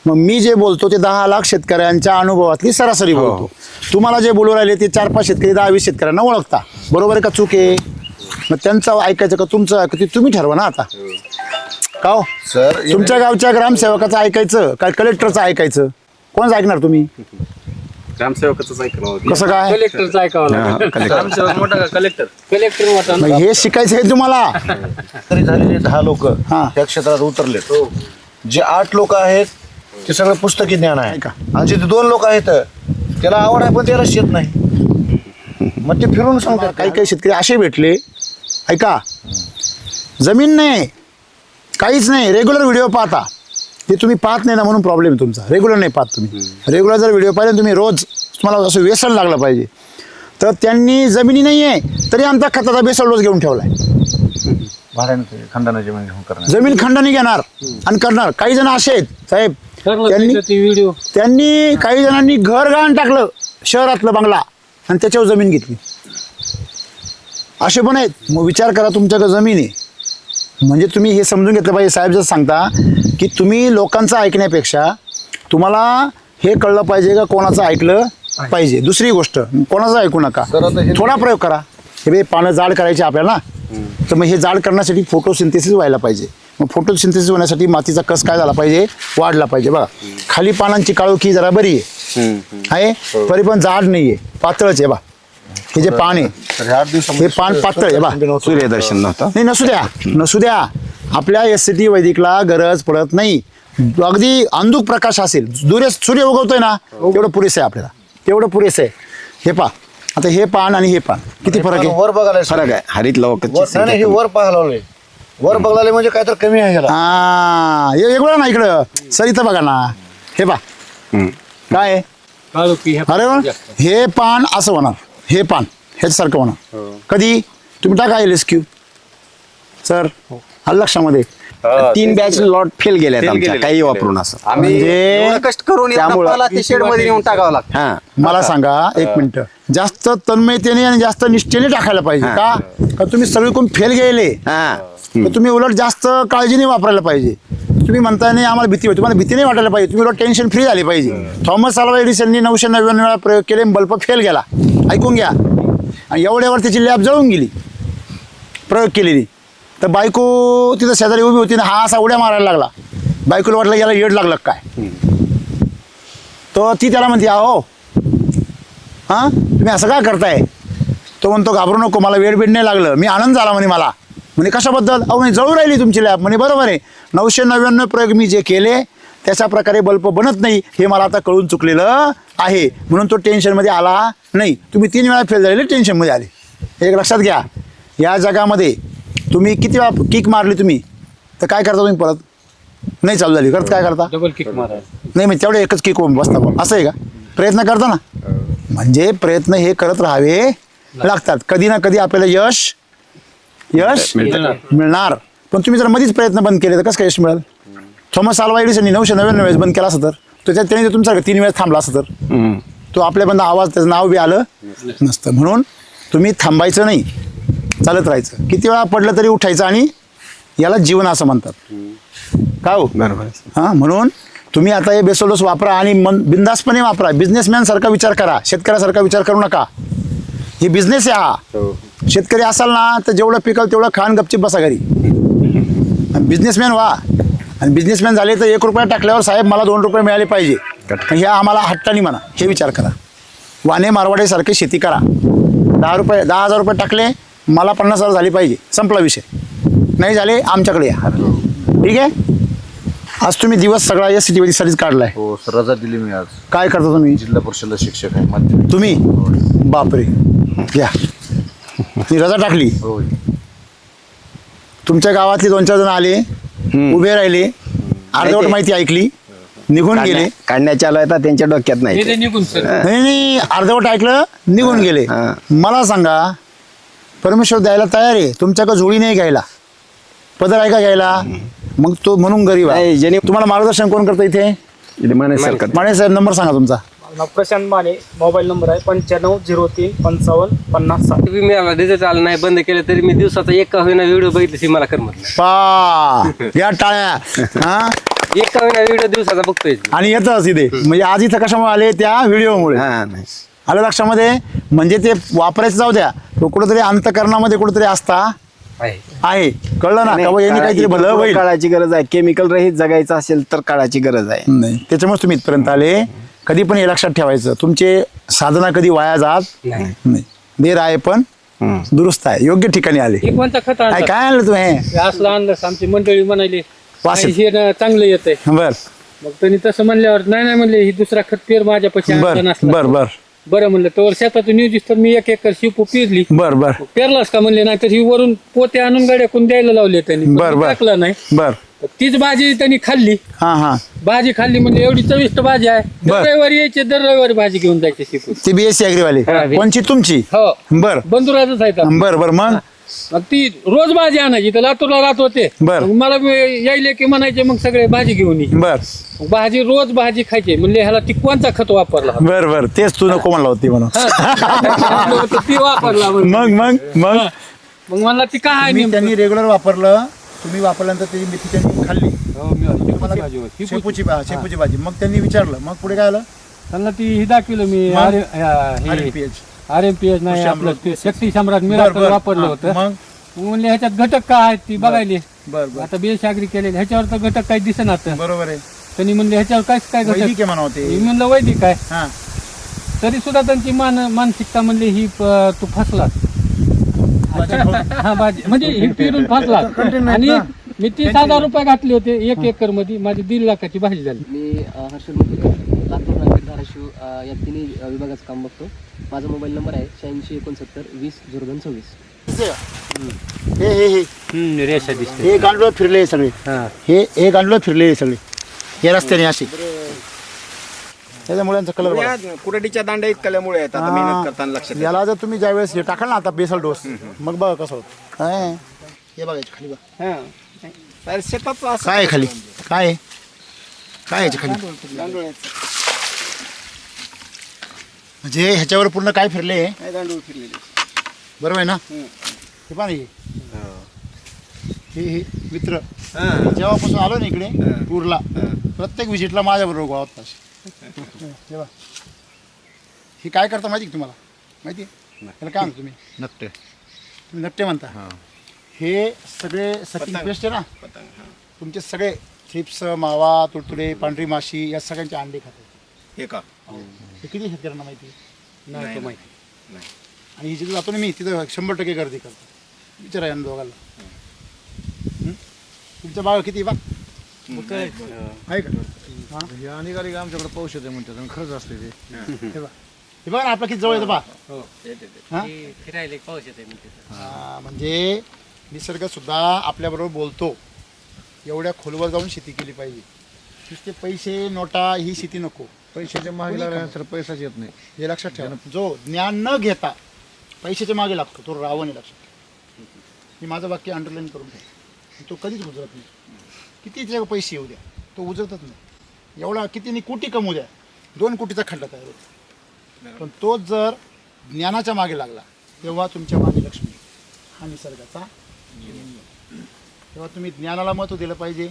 मग मी जे बोलतो ते 10 लाख शेतकऱ्यांच्या अनुभवातली सरासरी बोलतो. तुम्हाला जे बोलू राहिले ते 4-5 शेतकरी 10-20 शेतकऱ्यांना ओळखता. बरोबर आहे का? चूक आहे? मग त्यांचं ऐकायचं का तुमचं ऐकायचं? तुम्ही ठरवा ना. आता का हो सर तुमच्या गावच्या ग्रामसेवकाचं ऐकायचं का कलेक्टरचं ऐकायचं? कोणच ऐकणार तुम्ही? ग्रामसेवकाच ऐकलं कसं काय? कलेक्टरचं ऐकावं लागेल. ग्रामसेवक मोठा का कलेक्टर मोठा मग हे शिकायचं आहे तुम्हाला. तरी झालेले 10 लोक हा. त्या क्षेत्रात उतरलेत. जे 8 लोक आहेत ते सगळं पुस्तकी ज्ञान आहे ऐका. आणि जे 2 लोक आहेत त्याला आवड आहे पण त्याला शेत नाही, मग ते फिरून सांगतात. काही काही शेतकरी असे भेटले, ऐका, जमीन नाही, काहीच नाही, रेग्युलर व्हिडिओ पाहता. ते तुम्ही पाहत नाही ना म्हणून प्रॉब्लेम आहे तुमचा. रेग्युलर नाही पाहत तुम्ही. रेग्युलर जर व्हिडिओ पाहिले तुम्ही रोज, तुम्हाला असं व्यसन लागलं पाहिजे. तर त्यांनी जमिनी नाही आहे तरी आमचा खताचा बेसल डोस घेऊन ठेवलाय. भाड्याने खंडाने जमीन घेऊन करणार. जमीन खंडणी घेणार आणि करणार. काही जण असे आहेत साहेब, व्हिडिओ त्यांनी काही जणांनी घर गहाण टाकलं शहरातलं बंगला आणि त्याच्यावर जमीन घेतली. असे पण आहेत. मग विचार करा, तुमच्याकडे जमीन आहे म्हणजे तुम्ही हे समजून घेतलं पाहिजे. साहेब जर सांगता की तुम्ही लोकांचं ऐकण्यापेक्षा तुम्हाला हे कळलं पाहिजे का कोणाचं ऐकलं पाहिजे. दुसरी गोष्ट, कोणाचं ऐकू नका, थोडा प्रयोग करा. हे बे पानं जाड करायचे आपल्याला ना, तर मग हे जाड करण्यासाठी फोटोसिंथेसिस व्हायला पाहिजे. मग फोटोसिंथेसिस होण्यासाठी मातीचा कस काय झाला पाहिजे, वाढला पाहिजे. बघा खाली पानांची काळोखी जरा बरी आहे, तरी पण जाड नाहीये, पातळच आहे. बा हे जे पान आहे तर 8 दिवसामध्ये हे पान पातळ आहे. बा सूर्यदर्शन नव्हतं. नाही, नसू द्या. आपल्या SCT वैदिकला गरज पडत नाही. अगदी अंधुक प्रकाश असेल, सूर्य उगवतोय ना, तेवढं पुरेसं आहे आपल्याला, तेवढं पुरेसं आहे. हे पा आता हे पान आणि हे पान किती फरक आहे? वर बघायला फरक आहे. हरित लवकर नाही, हे वर पाहायला लावलंय. वर बघायला म्हणजे काय तर कमी आहे ह्याला. हे वेगळं ना, इकडं सर इथं बघा ना, हे पा काय आहे? अरे वा, हे पान असं होणार, हे पान ह्याच्यासारखं होणार. कधी तुम्ही टाका LSQ सर, आलं लक्षामध्ये. 3 बॅच लॉट फेल गेले काही वापरून असं. आम्ही म्हणजे एवढं कष्ट करून त्यामुळं- मला ते शेड मध्ये नेऊन टाकावं लागतं. हा, मला सांगा एक मिनिट, जास्त तन्मयतेने आणि जास्त निष्ठेने टाकायला पाहिजे का? का तुम्ही सगळीकडून फेल गेले हा. तर तुम्ही उलट जास्त काळजीने वापरायला पाहिजे. तुम्ही म्हणताय नाही आम्हाला भीती होती, तुम्हाला भीती नाही वाटायला पाहिजे. तुम्ही उलट टेन्शन फ्री झाले पाहिजे. थॉमस अल्वा एडिसननी 999 वेळा प्रयोग केले, बल्ब फेल गेला. ऐकून घ्या. आणि एवढ्यावर त्याची लॅब जळून गेली प्रयोग केलेली. तर बायको तिथं शेजारी उभी होती ना, हा असा उड्या मारायला लागला. बायकोला वाटलं याला येड लागलं काय. तर ती त्याला म्हणते अहो हां तुम्ही असं काय करताय? तो म्हणतो घाबरू नको, मला वेळ बीड नाही लागलं, मी आनंद झाला म्हणे मला. म्हणे कशाबद्दल? अहो म्हणे जळू राहिली तुमची लॅब. म्हणे बरोबर आहे, 999 प्रयोग मी जे केले त्याच्या प्रकारे बल्ब बनत नाही हे मला आता कळून चुकलेलं आहे, म्हणून तो टेन्शनमध्ये आला नाही. तुम्ही 3 वेळा फेल झालेले, टेन्शनमध्ये आले. एक लक्षात घ्या, या जगामध्ये तुम्ही किती वेळा किक मारली तुम्ही तर काय करता तुम्ही? परत नाही चालू झाली करत काय करता? डबल किक मारा. नाही म्हणजे तेवढे एकच किक बसता बा, असं आहे का? प्रयत्न करता ना, म्हणजे प्रयत्न हे करत राहावे लागतात. कधी ना कधी आपल्याला यश मिळणार. पण तुम्ही जर मध्येच प्रयत्न बंद केले तर कसं काय यश मिळेल? थॉमस अल्वा एडिसननी 999 वेळेस बंद केला असं तर त्याने तुमच्याकडे 3 वेळेस थांबला असं तर तो आपल्याबंद आवाज त्याचं नाव बी आलं नसतं. म्हणून तुम्ही थांबायचं नाही, चालत राहायचं. किती वेळा पडलं तरी उठायचं आणि याला जीवन असं म्हणतात. का हो? बरोबर. हां, म्हणून तुम्ही आता हे बेसोडोस वापरा आणि बिंदासपणे वापरा. बिझनेसमॅन सारखा विचार करा, शेतकऱ्यासारखा विचार करू नका. हे बिझनेस आहे हा. शेतकरी असाल ना तर जेवढं पिकल तेवढं खाण गपचीप बसा घरी. बिझनेसमॅन व्हा. आणि बिझनेसमॅन झाले तर 1 रुपया टाकल्यावर साहेब मला 2 रुपये मिळाले पाहिजे, हे आम्हाला हट्टानी म्हणा, हे विचार करा. वाणे मारवाडेसारखी शेती करा. 10,000 रुपये टाकले, मला 50,000 झाली पाहिजे, संपला विषय. नाही झाले आमच्याकडे या. ठीक आहे. आज तुम्ही दिवस सगळा SCT वैदिकसाठीच काढलाय. हो सर, रजा दिली मी आज. काय करता तुम्ही? जिल्हा परिषदला शिक्षक आहे माध्यमिक. तुम्ही बापरे घ्या, मी रजा टाकली. होय. तुमच्या गावातले 2-4 जण आले, उभे राहिले, अर्धवट माहिती ऐकली, निघून गेले. काढण्याच्या आलं तर त्यांच्या डोक्यात नाही. ते निघून सर. नाही, अर्धवट ऐकलं, निघून गेले. हा. मला सांगा, परमेश्वर द्यायला तयार आहे, तुमच्याकडे झोळी नाही घ्यायला, पदर आहे का घ्यायला? मग तो म्हणून गरीब आहे. नाही, ज्याने तुम्हाला मार्गदर्शन कोण करतं इथे? माने सरकार. माने साहेब, नंबर सांगा तुमचा. नाव प्रशांत माने, मोबाईल नंबर आहे 9503555060. तुम्ही मला रिझल्ट आला नाही, बंद केलं तरी मी दिवसाचा एक का होईना व्हिडिओ बघितली मला करमत नाही. पा या टाळ्या. हा, एक का होईना व्हिडिओ दिवसाचा बघतोय. आणि येतच इथे. म्हणजे आज इथं कशामुळे आले? त्या व्हिडिओमुळे. हा, नाही. आलं लक्षामध्ये? म्हणजे ते वापरायचं जाऊ द्या, तो कुठंतरी अंतकरणामध्ये कुठंतरी असता आहे. कळलं ना का यांनी काहीतरी भलं होईल. काळाची गरज आहे. केमिकल रहित जगायचं असेल तर काळाची गरज आहे. नाही त्याच्यामुळे तुम्ही इथपर्यंत आले. कधी पण हे लक्षात ठेवायचं, तुमचे साधना कधी वाया जात नाही. देर आहे पण दुरुस्त आहे. योग्य ठिकाणी आले. हे कोणता खत काय काय आणलं तुम्ही हे? हे असलं आणलं आमची मंडळी म्हणाली वास नाही, हे ना चांगलं येतंय. बर मग त्यांनी तसं म्हणल्यावर नाही म्हणले ही दुसरा खत पेर माझ्यापाशी बर आणला नसला. बर बर बरं म्हणलं तर शेतातून येऊ तर मी 1 एकर शिपू पेरली. बर बर पेरलास का म्हणले, नाही तर ही वरून पोते आणून गाड्याकून द्यायला लावले त्यांनी. बर, बर. टाकलं नाही. बर तीच भाजी त्यांनी खाल्ली. हा हा भाजी खाल्ली म्हणजे एवढी चविष्ट भाजी आहे. दर बर. रविवारी यायचे, दर रविवारी भाजी घेऊन जायचे शिकून. ती बीएससी अग्रीवाली हा, कोणची तुमची? हो बर बंधुराजच आहेत. बर बर मग मग ती रोज भाजी आणायची. तर लातूरला राहत होते. बर. मग मला यायले की म्हणायचे मग सगळे भाजी घेऊन ये. बर मग भाजी रोज भाजी खायची. म्हणले ह्याला ती कोणता खत वापरला बर बर तेच तू नको म्हणला होती म्हणून. ती वापरला म्हणून. मग मग मग मग म्हणला ती काय आहे नेमकं? त्यांनी रेग्युलर वापरलं. तुम्ही वापरल्यानंतर त्याची मेथी त्यांनी खाल्ली. शेपूची भाजी. मग त्यांनी विचारलं, मग पुढे काय आलं? त्यांना ती ही दाखवलं मी. मग? RMPH RMPH नाही कृषी आपलं अमृत. ते शक्ती सम्राट बर, मिराकल बर. वापरलं हा, होतं. मग म्हणले ह्याच्यात घटक काय आहेत ती बघायले. बर बर आता बीएस अग्री केलेले ह्याच्यावर तर घटक काही दिसेनात. बरोबर आहे. त्यांनी म्हणले ह्याच्यावर काय घटक. वैदिक आहे म्हणा होते. मी म्हणलं वैदिक आहे. हा तरी सुद्धा त्यांची मानसिकता म्हणली ही तू फसलास. हा भाजी म्हणजे ही पिरून फसलास. आणि मी 30,000 रुपये घातले होते 1 एकर मध्ये. माझी 1.5 लाखाची भाजी झाली. मी हर्षल मुद्रे, लातूर, नांदेड, धाराशिव या तिन्ही विभागाचं काम बघतो. माझा मोबाईल नंबर आहे 8669200226. हे हे हे रेषा दिसते. हे गांडूळ फिरले सगळे. हे गांडूळ फिरले सगळे हे रस्त्याने असे. त्याच्या मुलांचा कलर बघा. कुरडीच्या दांड्या इतकल्यामुळे आहेत. आता मेहनत करताना लक्षात येतं. याला जर तुम्ही ज्यावेळेस हे टाकाल ना आता बेसल डोस, मग बघा कसं होत. हे बघायचं खाली बघा. हा. तर शेतात असं काय आहे खाली? काय आहे? काय आहे खाली? गांडूळ आहेत. म्हणजे ह्याच्यावर पूर्ण काय फिरले काय गांडूळ फिरलेले. बरोबर आहे ना? हे पहा ना हे मित्र जेव्हापासून आलो ना इकडे टूरला, प्रत्येक विजिटला माझ्या बरोबर गावात तेव्हा हे काय करता माहिती का तुम्हाला? माहिती आहे त्याला काय म्हणता तुम्ही? नक्टे. तुम्ही नट्टे म्हणता. हे सगळे सकिंग पेस्ट आहे ना, तुमचे सगळे थ्रिप्स, मावा, तुडतुडे, पांढरी माशी या सगळ्यांचे अंडे खातात. हे का? हे किती शेतकऱ्यांना माहिती आहे? नाही माहिती. आणि जिथे जातो ना मी तिथं 100% गर्दी करतो. विचारा यांना दोघांना. तुमच्या बागा किती बा आहे का? आणि गाडी आमच्याकडे पाऊस येते म्हणतात आणि खरंच असते ते. हे बघा ना आपला किती जवळ येतं बा. हा? फिरायला पाऊस येते हा, म्हणजे निसर्ग सुद्धा आपल्याबरोबर बोलतो. एवढ्या खोलवर जाऊन शेती केली पाहिजे. नुसते पैसे नोटा ही शेती नको. पैशाच्या मागे लागल्यानंतर पैसाच येत नाही. हे लक्षात ठेवा. जो ज्ञान न घेता पैशाच्या मागे लागतो तो रावण आहे. लक्षात ठेवा. मी माझं वाक्य अंडरलाईन करून ठेव. तो कधीच उजरत नाही. किती त्याच्या पैसे येऊ द्या तो उजरतच नाही. एवढा कितीने कोटी कमवू द्या, 2 कोटीचा खड्डा तयार होतो. पण तोच जर ज्ञानाच्या मागे लागला तेव्हा तुमच्या मागे लक्ष्मी हा निसर्गाचा नियम. तेव्हा तुम्ही ज्ञानाला महत्त्व दिलं पाहिजे.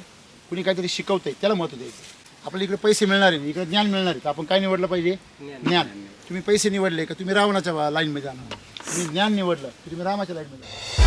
कुणी काहीतरी शिकवतंय त्याला महत्त्व द्यायचं. आपल्या इकडे पैसे मिळणार आहे, इकडे ज्ञान मिळणार आहे. तर आपण काय निवडलं पाहिजे? ज्ञान. तुम्ही पैसे निवडले का तुम्ही रावणाच्या लाईनमध्ये जाणार. तुम्ही ज्ञान निवडलं की तुम्ही रामाच्या लाईनमध्ये जाणार.